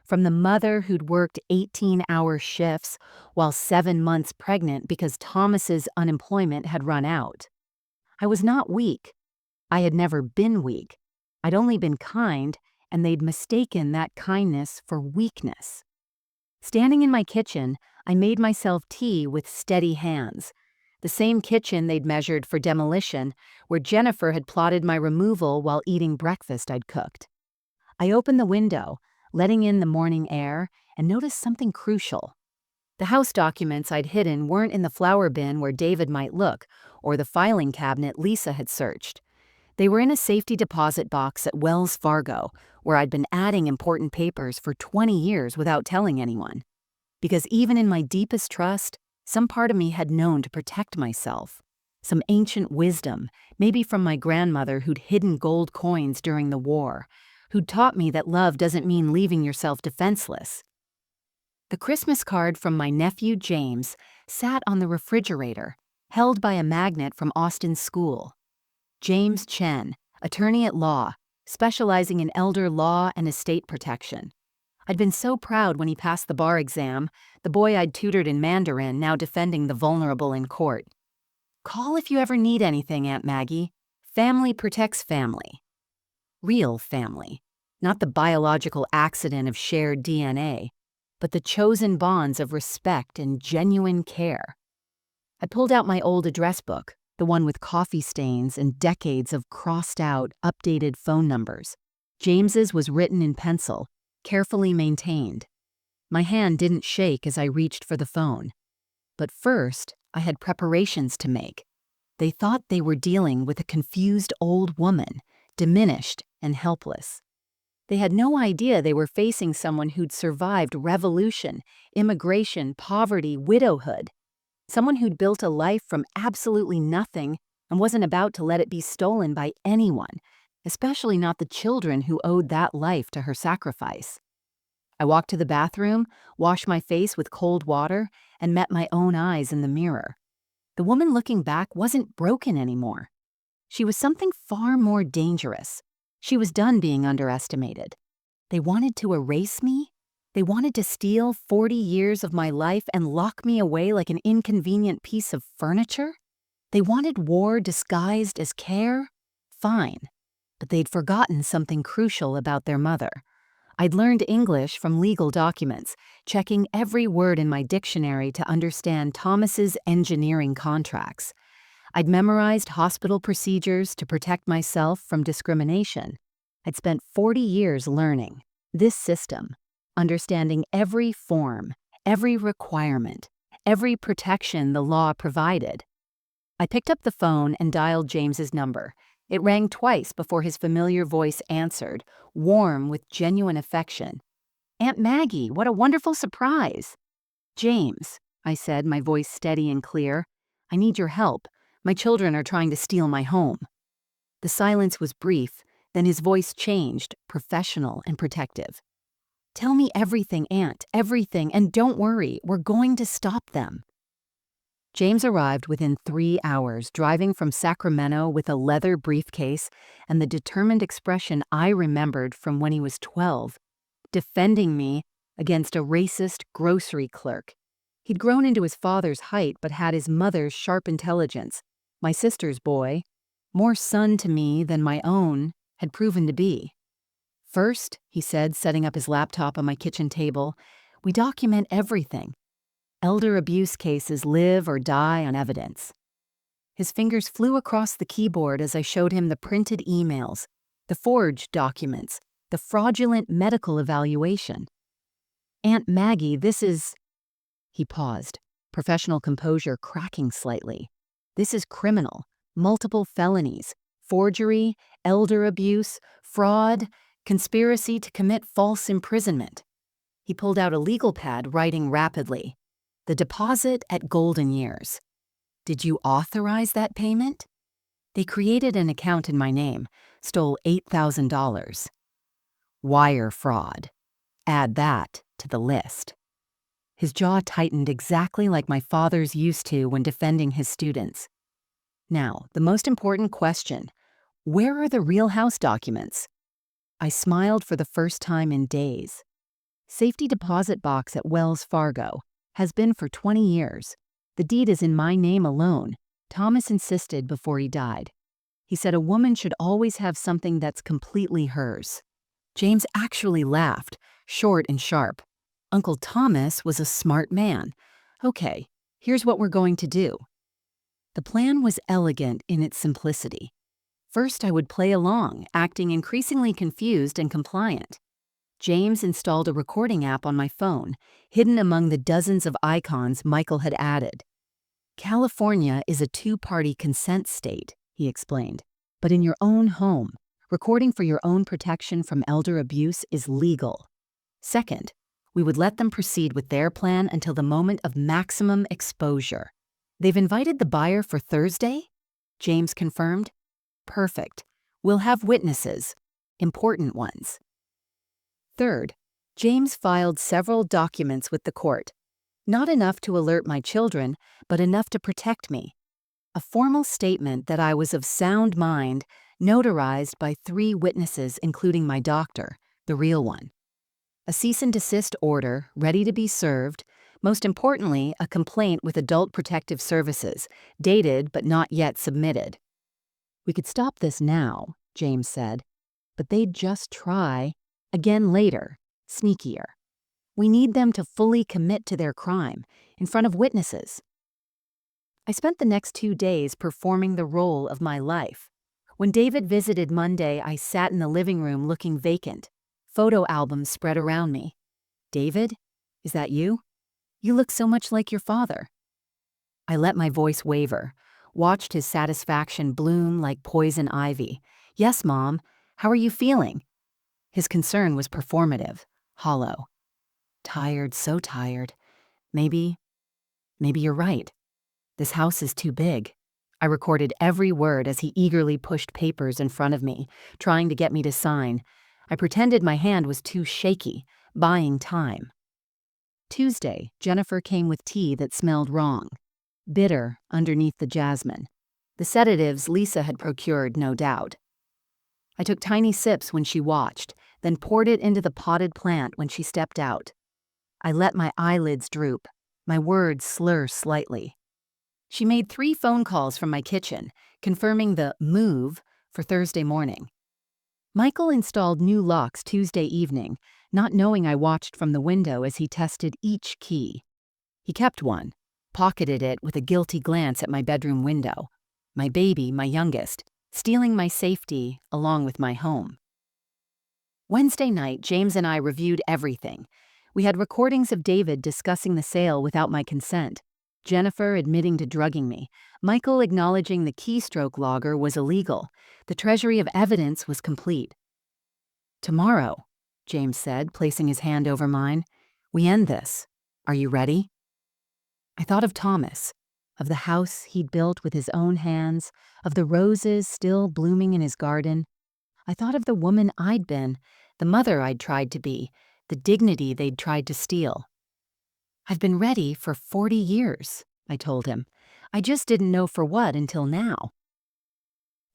From the mother who'd worked 18-hour shifts while 7 months pregnant because Thomas's unemployment had run out. I was not weak. I had never been weak. I'd only been kind, and they'd mistaken that kindness for weakness. Standing in my kitchen, I made myself tea with steady hands. The same kitchen they'd measured for demolition, where Jennifer had plotted my removal while eating breakfast I'd cooked. I opened the window, letting in the morning air, and noticed something crucial. The house documents I'd hidden weren't in the flower bin where David might look, or the filing cabinet Lisa had searched. They were in a safety deposit box at Wells Fargo, where I'd been adding important papers for 20 years without telling anyone. Because even in my deepest trust, some part of me had known to protect myself. Some ancient wisdom, maybe from my grandmother who'd hidden gold coins during the war, who'd taught me that love doesn't mean leaving yourself defenseless. The Christmas card from my nephew James sat on the refrigerator, held by a magnet from Austin's school. James Chen, attorney at law, specializing in elder law and estate protection. I'd been so proud when he passed the bar exam, the boy I'd tutored in Mandarin now defending the vulnerable in court. "Call if you ever need anything, Aunt Maggie. Family protects family." Real family, not the biological accident of shared DNA, but the chosen bonds of respect and genuine care. I pulled out my old address book, the one with coffee stains and decades of crossed-out, updated phone numbers. James's was written in pencil, carefully maintained. My hand didn't shake as I reached for the phone. But first, I had preparations to make. They thought they were dealing with a confused old woman, diminished and helpless. They had no idea they were facing someone who'd survived revolution, immigration, poverty, widowhood. Someone who'd built a life from absolutely nothing and wasn't about to let it be stolen by anyone, especially not the children who owed that life to her sacrifice. I walked to the bathroom, washed my face with cold water, and met my own eyes in the mirror. The woman looking back wasn't broken anymore. She was something far more dangerous. She was done being underestimated. They wanted to erase me? They wanted to steal 40 years of my life and lock me away like an inconvenient piece of furniture? They wanted war disguised as care? Fine. But they'd forgotten something crucial about their mother. I'd learned English from legal documents, checking every word in my dictionary to understand Thomas's engineering contracts. I'd memorized hospital procedures to protect myself from discrimination. I'd spent 40 years learning this system, understanding every form, every requirement, every protection the law provided. I picked up the phone and dialed James's number. It rang twice before his familiar voice answered, warm with genuine affection. "Aunt Maggie, what a wonderful surprise!" "James," I said, my voice steady and clear, "I need your help. My children are trying to steal my home." The silence was brief, then his voice changed, professional and protective. "Tell me everything, Aunt, everything, and don't worry, we're going to stop them." James arrived within 3 hours, driving from Sacramento with a leather briefcase and the determined expression I remembered from when he was 12, defending me against a racist grocery clerk. He'd grown into his father's height but had his mother's sharp intelligence. My sister's boy, more son to me than my own, had proven to be. First, he said, setting up his laptop on my kitchen table, we document everything. Elder abuse cases live or die on evidence. His fingers flew across the keyboard as I showed him the printed emails, the forged documents, the fraudulent medical evaluation. Aunt Maggie, this is... He paused, professional composure cracking slightly. This is criminal, multiple felonies, forgery, elder abuse, fraud, conspiracy to commit false imprisonment. He pulled out a legal pad, writing rapidly. The deposit at Golden Years. Did you authorize that payment? They created an account in my name, stole $8,000. Wire fraud. Add that to the list. His jaw tightened exactly like my father's used to when defending his students. Now, the most important question. Where are the real house documents? I smiled for the first time in days. Safety deposit box at Wells Fargo. Has been for 20 years. The deed is in my name alone, Thomas insisted before he died. He said a woman should always have something that's completely hers. James actually laughed, short and sharp. Uncle Thomas was a smart man. Okay, here's what we're going to do. The plan was elegant in its simplicity. First, I would play along, acting increasingly confused and compliant. James installed a recording app on my phone, hidden among the dozens of icons Michael had added. California is a two-party consent state, he explained, but in your own home, recording for your own protection from elder abuse is legal. Second, we would let them proceed with their plan until the moment of maximum exposure. They've invited the buyer for Thursday? James confirmed. Perfect. We'll have witnesses, important ones. Third, James filed several documents with the court. Not enough to alert my children, but enough to protect me. A formal statement that I was of sound mind, notarized by 3 witnesses, including my doctor, the real one. A cease and desist order, ready to be served. Most importantly, a complaint with Adult Protective Services, dated but not yet submitted. We could stop this now, James said, but they'd just try. Again later, sneakier. We need them to fully commit to their crime, in front of witnesses. I spent the next 2 days performing the role of my life. When David visited Monday, I sat in the living room looking vacant, photo albums spread around me. David, is that you? You look so much like your father. I let my voice waver, watched his satisfaction bloom like poison ivy. Yes, Mom, how are you feeling? His concern was performative, hollow. Tired, so tired. Maybe you're right. This house is too big. I recorded every word as he eagerly pushed papers in front of me, trying to get me to sign. I pretended my hand was too shaky, buying time. Tuesday, Jennifer came with tea that smelled wrong. Bitter underneath the jasmine. The sedatives Lisa had procured, no doubt. I took tiny sips when she watched, then poured it into the potted plant when she stepped out. I let my eyelids droop, my words slur slightly. She made 3 phone calls from my kitchen, confirming the move for Thursday morning. Michael installed new locks Tuesday evening, not knowing I watched from the window as he tested each key. He kept one, pocketed it with a guilty glance at my bedroom window. My baby, my youngest, stealing my safety along with my home. Wednesday night, James and I reviewed everything. We had recordings of David discussing the sale without my consent, Jennifer admitting to drugging me, Michael acknowledging the keystroke logger was illegal. The treasury of evidence was complete. Tomorrow, James said, placing his hand over mine, we end this. Are you ready? I thought of Thomas, of the house he'd built with his own hands, of the roses still blooming in his garden. I thought of the woman I'd been, the mother I'd tried to be, the dignity they'd tried to steal. I've been ready for 40 years, I told him. I just didn't know for what until now.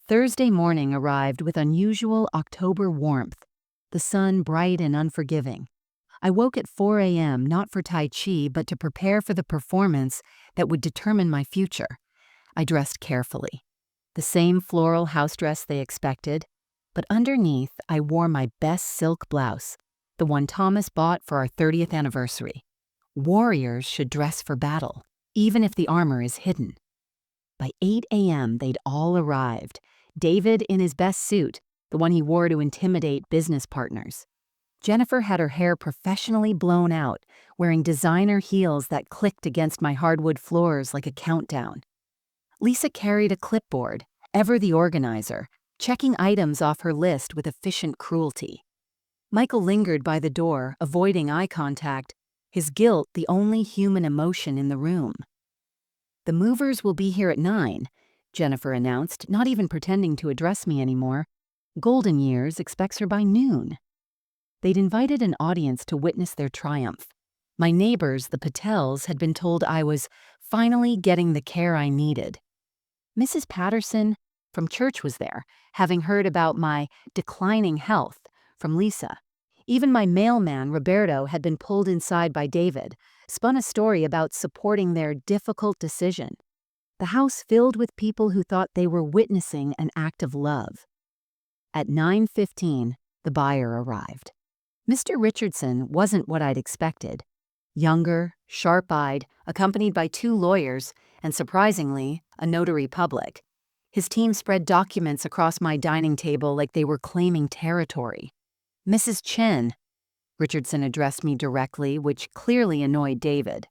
Thursday morning arrived with unusual October warmth, the sun bright and unforgiving. I woke at 4 a.m. not for Tai Chi, but to prepare for the performance that would determine my future. I dressed carefully. The same floral house dress they expected, but underneath I wore my best silk blouse, the one Thomas bought for our 30th anniversary. Warriors should dress for battle, even if the armor is hidden. By 8 a.m. they'd all arrived. David in his best suit, the one he wore to intimidate business partners. Jennifer had her hair professionally blown out, wearing designer heels that clicked against my hardwood floors like a countdown. Lisa carried a clipboard, ever the organizer, checking items off her list with efficient cruelty. Michael lingered by the door, avoiding eye contact, his guilt the only human emotion in the room. "The movers will be here at 9, Jennifer announced, not even pretending to address me anymore. Golden Years expects her by noon. They'd invited an audience to witness their triumph. My neighbors, the Patels, had been told I was finally getting the care I needed. Mrs. Patterson from church was there, having heard about my declining health from Lisa. Even my mailman, Roberto, had been pulled inside by David, spun a story about supporting their difficult decision. The house filled with people who thought they were witnessing an act of love. At 9:15, the buyer arrived. Mr. Richardson wasn't what I'd expected. Younger, sharp-eyed, accompanied by 2 lawyers, and surprisingly, a notary public. His team spread documents across my dining table like they were claiming territory. "Mrs. Chen," Richardson addressed me directly, which clearly annoyed David.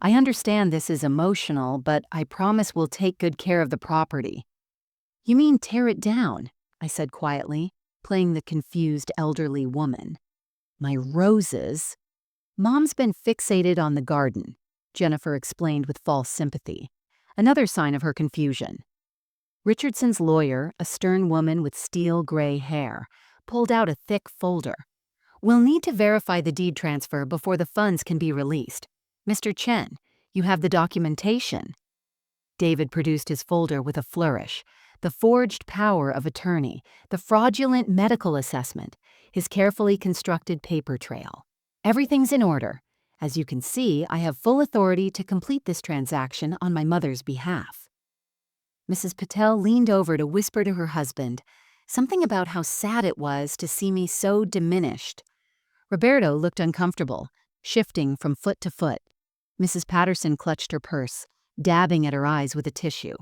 "I understand this is emotional, but I promise we'll take good care of the property." "You mean tear it down?" I said quietly, playing the confused elderly woman. "My roses." "Mom's been fixated on the garden," Jennifer explained with false sympathy, another sign of her confusion. Richardson's lawyer, a stern woman with steel gray hair, pulled out a thick folder. "We'll need to verify the deed transfer before the funds can be released. Mr. Chen, you have the documentation." David produced his folder with a flourish. The forged power of attorney, the fraudulent medical assessment, his carefully constructed paper trail. "Everything's in order. As you can see, I have full authority to complete this transaction on my mother's behalf." Mrs. Patel leaned over to whisper to her husband, something about how sad it was to see me so diminished. Roberto looked uncomfortable, shifting from foot to foot. Mrs. Patterson clutched her purse, dabbing at her eyes with a tissue.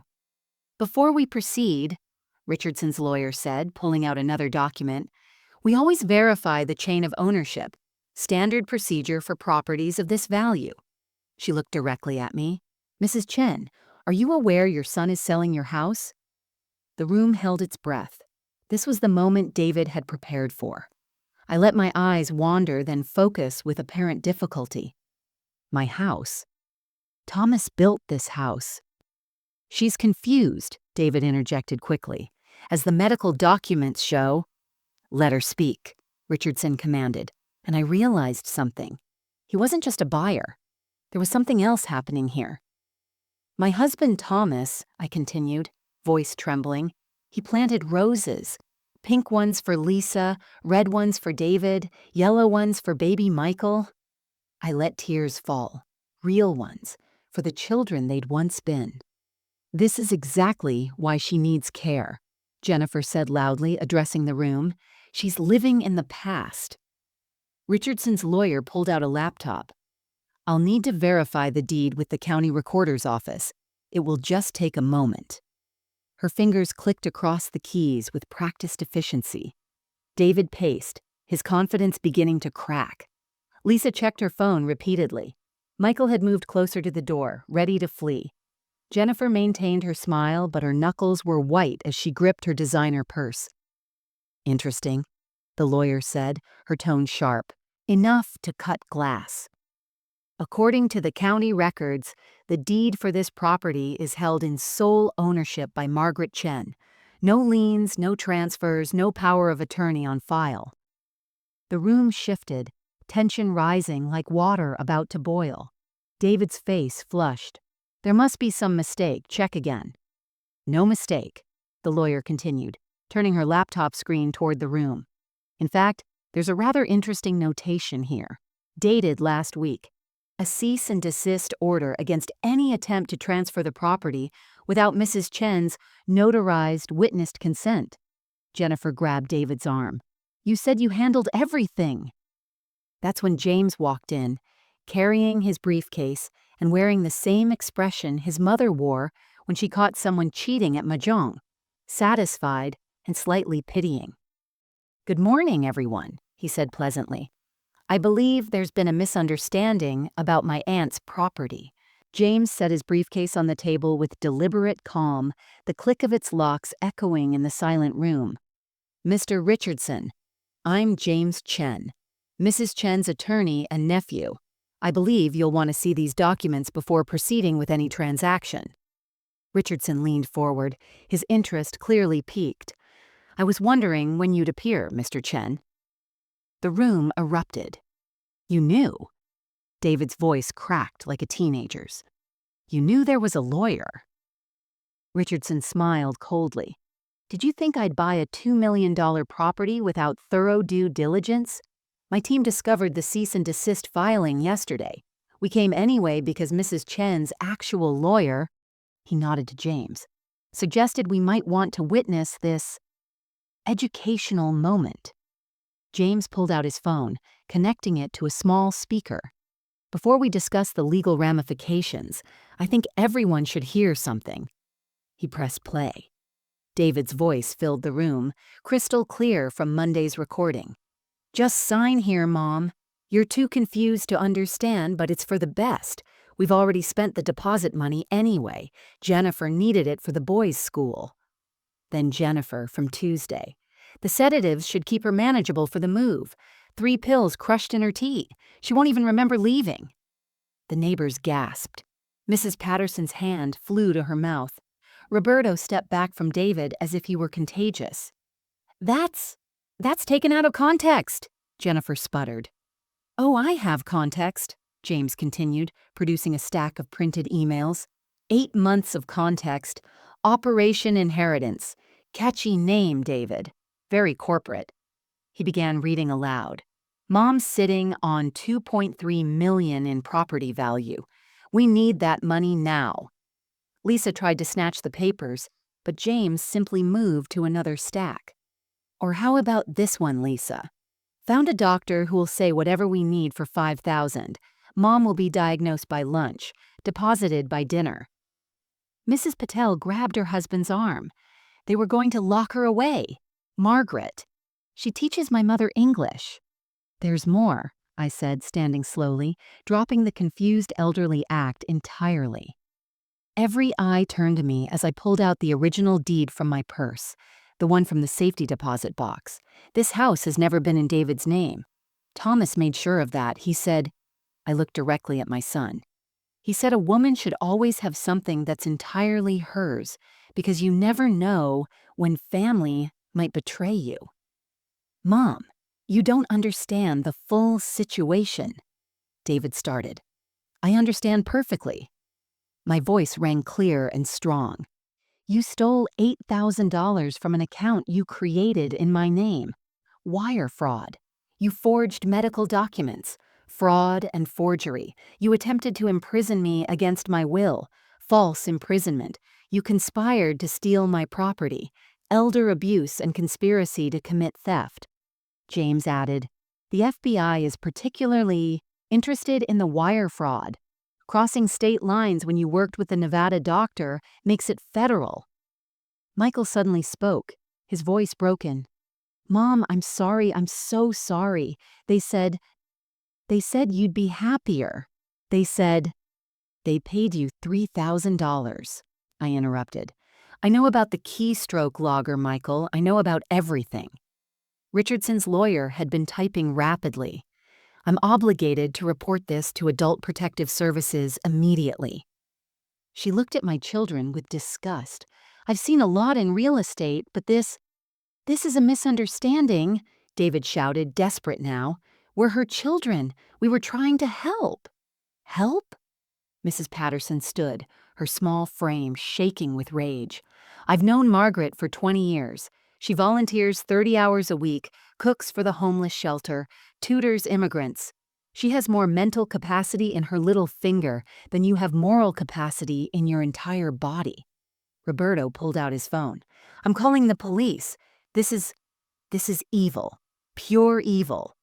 "Before we proceed," Richardson's lawyer said, pulling out another document, "we always verify the chain of ownership, standard procedure for properties of this value." She looked directly at me. "Mrs. Chen, are you aware your son is selling your house?" The room held its breath. This was the moment David had prepared for. I let my eyes wander, then focus with apparent difficulty. "My house? Thomas built this house." "She's confused," David interjected quickly. "As the medical documents show—" "Let her speak," Richardson commanded, and I realized something. He wasn't just a buyer. There was something else happening here. "My husband Thomas," I continued, voice trembling, "he planted roses. Pink ones for Lisa, red ones for David, yellow ones for baby Michael." I let tears fall, real ones, for the children they'd once been. "This is exactly why she needs care," Jennifer said loudly, addressing the room. "She's living in the past." Richardson's lawyer pulled out a laptop. "I'll need to verify the deed with the county recorder's office. It will just take a moment." Her fingers clicked across the keys with practiced efficiency. David paced, his confidence beginning to crack. Lisa checked her phone repeatedly. Michael had moved closer to the door, ready to flee. Jennifer maintained her smile, but her knuckles were white as she gripped her designer purse. "Interesting," the lawyer said, her tone sharp, enough to cut glass. "According to the county records, the deed for this property is held in sole ownership by Margaret Chen. No liens, no transfers, no power of attorney on file." The room shifted, tension rising like water about to boil. David's face flushed. There must be some mistake. Check again." "No mistake," the lawyer continued, turning her laptop screen toward the room. "In fact, there's a rather interesting notation here, dated last week. A cease and desist order against any attempt to transfer the property without Mrs. Chen's notarized, witnessed consent." Jennifer grabbed David's arm. "You said you handled everything." That's when James walked in, carrying his briefcase and wearing the same expression his mother wore when she caught someone cheating at mahjong, satisfied and slightly pitying. "Good morning, everyone," he said pleasantly. "I believe there's been a misunderstanding about my aunt's property." James set his briefcase on the table with deliberate calm, the click of its locks echoing in the silent room. "Mr. Richardson, I'm James Chen, Mrs. Chen's attorney and nephew. I believe you'll want to see these documents before proceeding with any transaction." Richardson leaned forward, his interest clearly piqued. "I was wondering when you'd appear, Mr. Chen." The room erupted. "You knew?" David's voice cracked like a teenager's. "You knew there was a lawyer?" Richardson smiled coldly. "Did you think I'd buy a $2 million property without thorough due diligence? My team discovered the cease and desist filing yesterday. We came anyway because Mrs. Chen's actual lawyer," he nodded to James, "suggested we might want to witness this educational moment." James pulled out his phone, connecting it to a small speaker. "Before we discuss the legal ramifications, I think everyone should hear something." He pressed play. David's voice filled the room, crystal clear from Monday's recording. "Just sign here, Mom. You're too confused to understand, but it's for the best. We've already spent the deposit money anyway. Jennifer needed it for the boys' school." Then Jennifer from Tuesday. "The sedatives should keep her manageable for the move. 3 pills crushed in her tea. She won't even remember leaving." The neighbors gasped. Mrs. Patterson's hand flew to her mouth. Roberto stepped back from David as if he were contagious. That's taken out of context," Jennifer sputtered. "Oh, I have context," James continued, producing a stack of printed emails. 8 months of context. Operation Inheritance. Catchy name, David. Very corporate." He began reading aloud. "Mom's sitting on $2.3 million in property value. We need that money now." Lisa tried to snatch the papers, but James simply moved to another stack. "Or how about this one, Lisa? Found a doctor who will say whatever we need for $5,000. Mom will be diagnosed by lunch, deposited by dinner." Mrs. Patel grabbed her husband's arm. "They were going to lock her away. Margaret. She teaches my mother English." "There's more," I said, standing slowly, dropping the confused elderly act entirely. Every eye turned to me as I pulled out the original deed from my purse, the one from the safety deposit box. This house has never been in David's name. Thomas made sure of that. He said, I looked directly at my son. He said a woman should always have something that's entirely hers, because you never know when family might betray you. "Mom, you don't understand the full situation," David started. "I understand perfectly." My voice rang clear and strong. "You stole $8,000 from an account you created in my name. Wire fraud. You forged medical documents. Fraud and forgery. You attempted to imprison me against my will. False imprisonment. You conspired to steal my property. Elder abuse and conspiracy to commit theft." James added, "The FBI is particularly interested in the wire fraud. Crossing state lines when you worked with the Nevada doctor makes it federal." Michael suddenly spoke, his voice broken. "Mom, I'm sorry, I'm so sorry. They said you'd be happier. They said—" "They paid you $3,000, I interrupted. "I know about the keystroke logger, Michael. I know about everything." Richardson's lawyer had been typing rapidly. "I'm obligated to report this to Adult Protective Services immediately." She looked at my children with disgust. "I've seen a lot in real estate, but this is a misunderstanding," David shouted, desperate now. "We're her children. We were trying to help." "Help?" Mrs. Patterson stood, her small frame shaking with rage. "I've known Margaret for 20 years. She volunteers 30 hours a week, cooks for the homeless shelter, tutors immigrants. She has more mental capacity in her little finger than you have moral capacity in your entire body." Roberto pulled out his phone. "I'm calling the police. This is evil. Pure evil."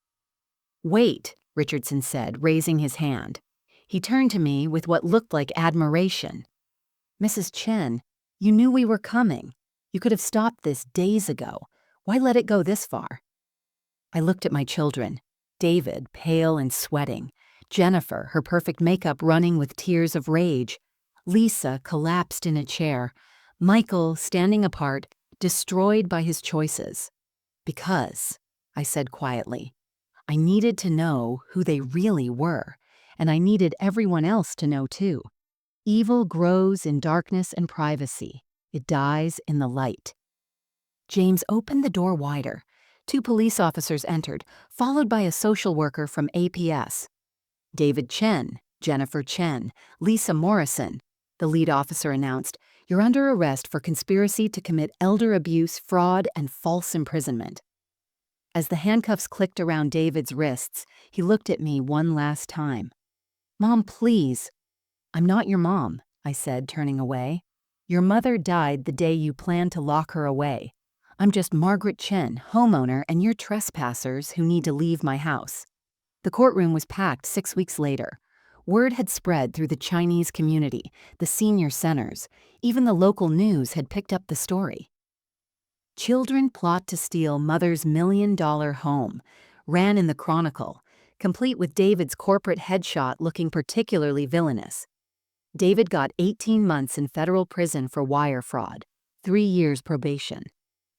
"Wait," Richardson said, raising his hand. He turned to me with what looked like admiration. "Mrs. Chen, you knew we were coming. You could have stopped this days ago. Why let it go this far?" I looked at my children. David, pale and sweating. Jennifer, her perfect makeup running with tears of rage. Lisa, collapsed in a chair. Michael, standing apart, destroyed by his choices. "Because," I said quietly, "I needed to know who they really were, and I needed everyone else to know too. Evil grows in darkness and privacy. It dies in the light." James opened the door wider. 2 police officers entered, followed by a social worker from APS. "David Chen, Jennifer Chen, Lisa Morrison," the lead officer announced. "You're under arrest for conspiracy to commit elder abuse, fraud, and false imprisonment." As the handcuffs clicked around David's wrists, he looked at me one last time. "Mom, please." "I'm not your mom," I said, turning away. "Your mother died the day you planned to lock her away. I'm just Margaret Chen, homeowner, and you're trespassers who need to leave my house." The courtroom was packed 6 weeks later. Word had spread through the Chinese community, the senior centers. Even the local news had picked up the story. "Children plot to steal mother's $1 million home," ran in the Chronicle, complete with David's corporate headshot looking particularly villainous. David got 18 months in federal prison for wire fraud, 3 years probation.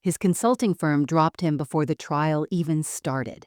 His consulting firm dropped him before the trial even started.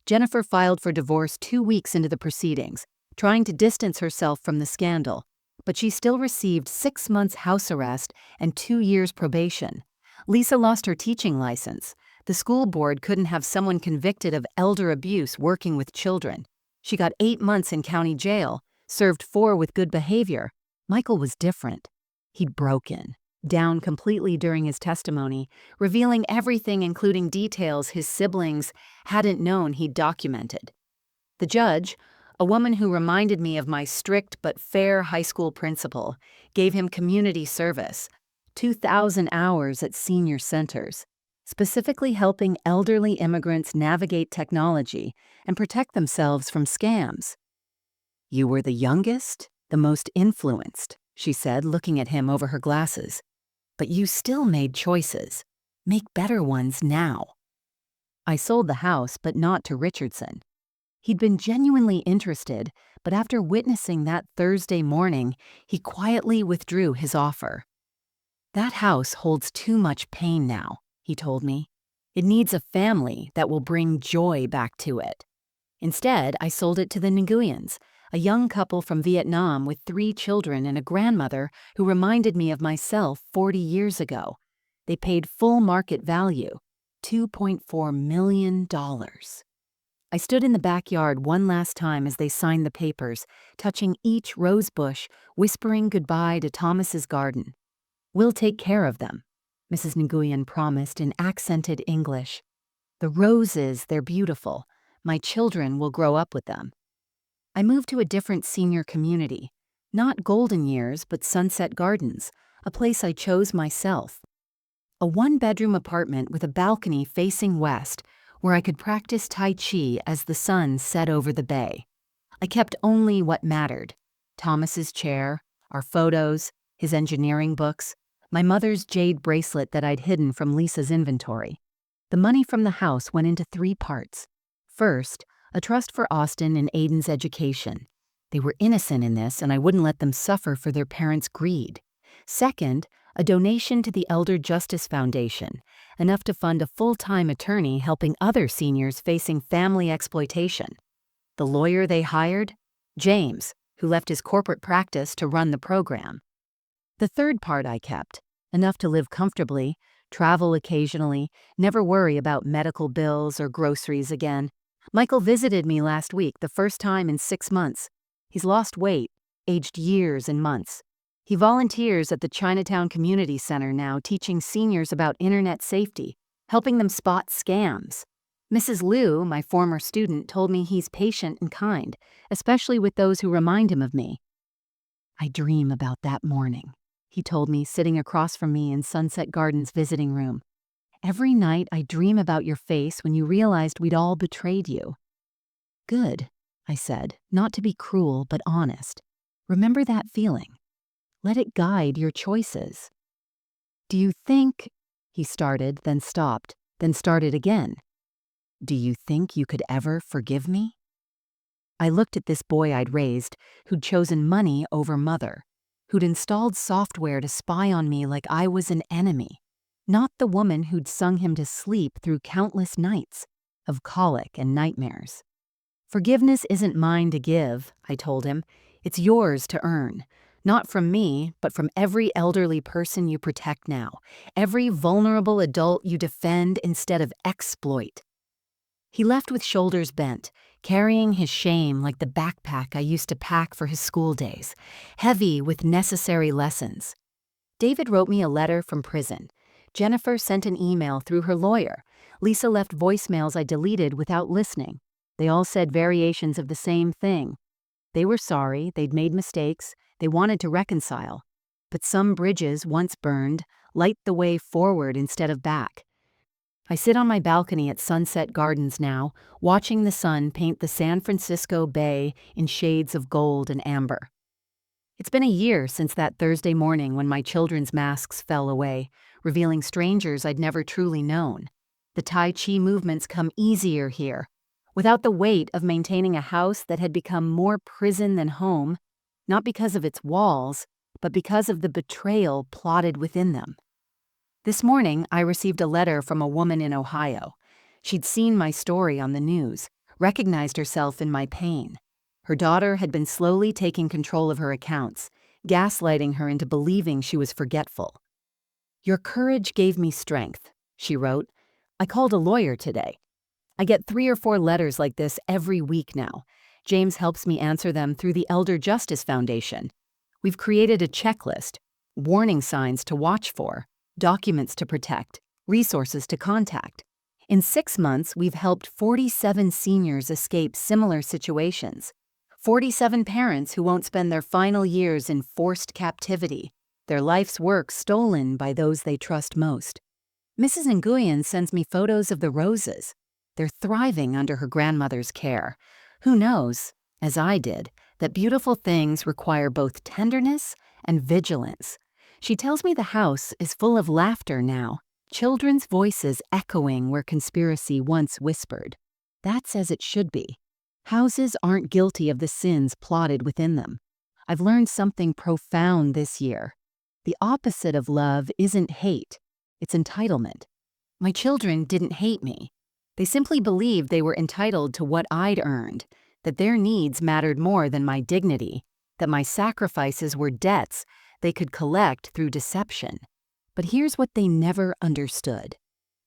Jennifer filed for divorce 2 weeks into the proceedings, trying to distance herself from the scandal, but she still received 6 months house arrest and 2 years probation. Lisa lost her teaching license. The school board couldn't have someone convicted of elder abuse working with children. She got 8 months in county jail, served 4 with good behavior. Michael was different. He'd broken down completely during his testimony, revealing everything including details his siblings hadn't known he'd documented. The judge, a woman who reminded me of my strict but fair high school principal, gave him community service, 2,000 hours at senior centers, specifically helping elderly immigrants navigate technology and protect themselves from scams. "You were the youngest, the most influenced," she said, looking at him over her glasses. "But you still made choices. Make better ones now." I sold the house, but not to Richardson. He'd been genuinely interested, but after witnessing that Thursday morning, he quietly withdrew his offer. "That house holds too much pain now," he told me. "It needs a family that will bring joy back to it." Instead, I sold it to the Nguyens, a young couple from Vietnam with 3 children and a grandmother who reminded me of myself 40 years ago. They paid full market value, $2.4 million. I stood in the backyard one last time as they signed the papers, touching each rose bush, whispering goodbye to Thomas's garden. "We'll take care of them," Mrs. Nguyen promised in accented English. "The roses, they're beautiful. My children will grow up with them." I moved to a different senior community. Not Golden Years, but Sunset Gardens, a place I chose myself. A 1-bedroom apartment with a balcony facing west, where I could practice Tai Chi as the sun set over the bay. I kept only what mattered: Thomas's chair, our photos, his engineering books, my mother's jade bracelet that I'd hidden from Lisa's inventory. The money from the house went into 3 parts. First, a trust for Austin and Aiden's education. They were innocent in this, and I wouldn't let them suffer for their parents' greed. Second, a donation to the Elder Justice Foundation, enough to fund a full-time attorney helping other seniors facing family exploitation. The lawyer they hired? James, who left his corporate practice to run the program. The third part I kept, enough to live comfortably, travel occasionally, never worry about medical bills or groceries again. Michael visited me last week, the first time in 6 months. He's lost weight, aged years and months. He volunteers at the Chinatown Community Center now, teaching seniors about internet safety, helping them spot scams. Mrs. Liu, my former student, told me he's patient and kind, especially with those who remind him of me. I dream about that morning, he told me, sitting across from me in Sunset Gardens' visiting room. Every night I dream about your face when you realized we'd all betrayed you. Good, I said, not to be cruel, but honest. Remember that feeling. Let it guide your choices. Do you think, he started, then stopped, then started again. Do you think you could ever forgive me? I looked at this boy I'd raised, who'd chosen money over mother, who'd installed software to spy on me like I was an enemy, not the woman who'd sung him to sleep through countless nights of colic and nightmares. Forgiveness isn't mine to give, I told him. It's yours to earn. Not from me, but from every elderly person you protect now, every vulnerable adult you defend instead of exploit. He left with shoulders bent, carrying his shame like the backpack I used to pack for his school days, heavy with necessary lessons. David wrote me a letter from prison. Jennifer sent an email through her lawyer. Lisa left voicemails I deleted without listening. They all said variations of the same thing. They were sorry, they'd made mistakes, they wanted to reconcile. But some bridges, once burned, light the way forward instead of back. I sit on my balcony at Sunset Gardens now, watching the sun paint the San Francisco Bay in shades of gold and amber. It's been a year since that Thursday morning when my children's masks fell away, revealing strangers I'd never truly known. The Tai Chi movements come easier here, without the weight of maintaining a house that had become more prison than home, not because of its walls, but because of the betrayal plotted within them. This morning, I received a letter from a woman in Ohio. She'd seen my story on the news, recognized herself in my pain. Her daughter had been slowly taking control of her accounts, gaslighting her into believing she was forgetful. "Your courage gave me strength," she wrote. "I called a lawyer today. I get 3 or 4 letters like this every week now. James helps me answer them through the Elder Justice Foundation. We've created a checklist, warning signs to watch for, documents to protect, resources to contact. In 6 months, we've helped 47 seniors escape similar situations. 47 parents who won't spend their final years in forced captivity, their life's work stolen by those they trust most. Mrs. Nguyen sends me photos of the roses. They're thriving under her grandmother's care. Who knows, as I did, that beautiful things require both tenderness and vigilance. She tells me the house is full of laughter now, children's voices echoing where conspiracy once whispered. That's as it should be. Houses aren't guilty of the sins plotted within them. I've learned something profound this year. The opposite of love isn't hate, it's entitlement. My children didn't hate me. They simply believed they were entitled to what I'd earned, that their needs mattered more than my dignity, that my sacrifices were debts they could collect through deception. But here's what they never understood.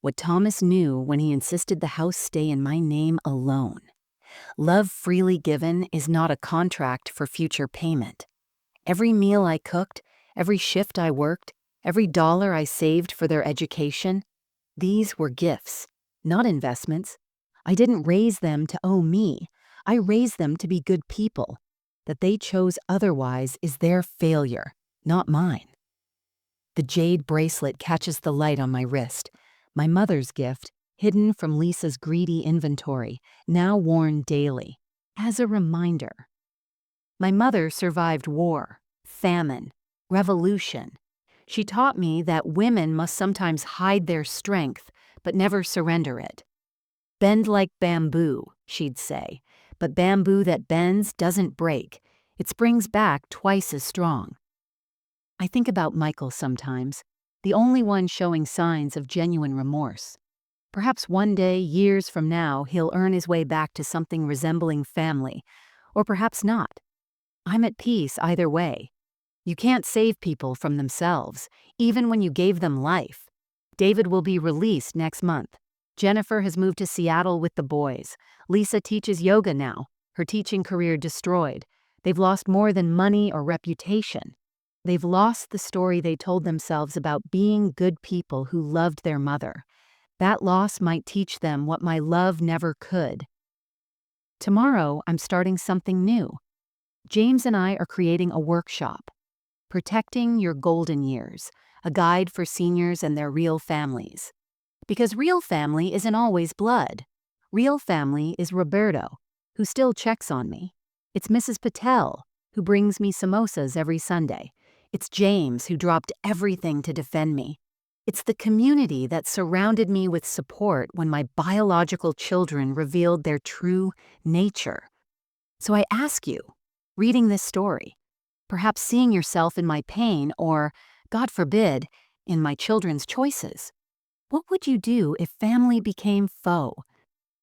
What Thomas knew when he insisted the house stay in my name alone. Love freely given is not a contract for future payment. Every meal I cooked, every shift I worked, every dollar I saved for their education, these were gifts, not investments. I didn't raise them to owe me. I raised them to be good people. That they chose otherwise is their failure, not mine. The jade bracelet catches the light on my wrist, my mother's gift, hidden from Lisa's greedy inventory, now worn daily, as a reminder. My mother survived war, famine, revolution. She taught me that women must sometimes hide their strength, but never surrender it. Bend like bamboo, she'd say, but bamboo that bends doesn't break. It springs back twice as strong. I think about Michael sometimes, the only one showing signs of genuine remorse. Perhaps one day, years from now, he'll earn his way back to something resembling family, or perhaps not. I'm at peace either way. You can't save people from themselves, even when you gave them life. David will be released next month. Jennifer has moved to Seattle with the boys. Lisa teaches yoga now, her teaching career destroyed. They've lost more than money or reputation. They've lost the story they told themselves about being good people who loved their mother. That loss might teach them what my love never could. Tomorrow, I'm starting something new. James and I are creating a workshop, Protecting Your Golden Years, a guide for seniors and their real families. Because real family isn't always blood. Real family is Roberto, who still checks on me. It's Mrs. Patel, who brings me samosas every Sunday. It's James, who dropped everything to defend me. It's the community that surrounded me with support when my biological children revealed their true nature. So I ask you, reading this story, perhaps seeing yourself in my pain or, God forbid, in my children's choices, what would you do if family became foe?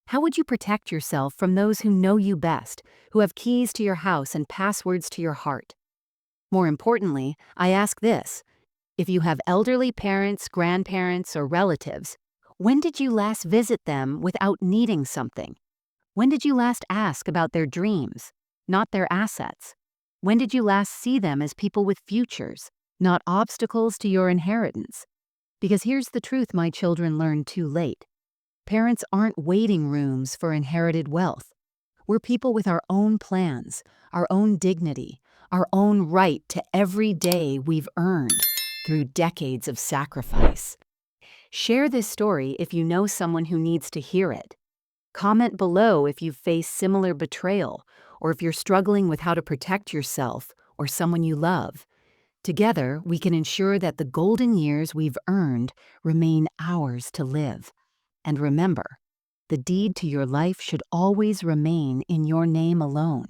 How would you protect yourself from those who know you best, who have keys to your house and passwords to your heart? More importantly, I ask this. If you have elderly parents, grandparents, or relatives, when did you last visit them without needing something? When did you last ask about their dreams, not their assets? When did you last see them as people with futures, not obstacles to your inheritance? Because here's the truth my children learned too late. Parents aren't waiting rooms for inherited wealth. We're people with our own plans, our own dignity, our own right to every day we've earned through decades of sacrifice. Share this story if you know someone who needs to hear it. Comment below if you've faced similar betrayal or if you're struggling with how to protect yourself or someone you love. Together, we can ensure that the golden years we've earned remain ours to live. And remember, the deed to your life should always remain in your name alone.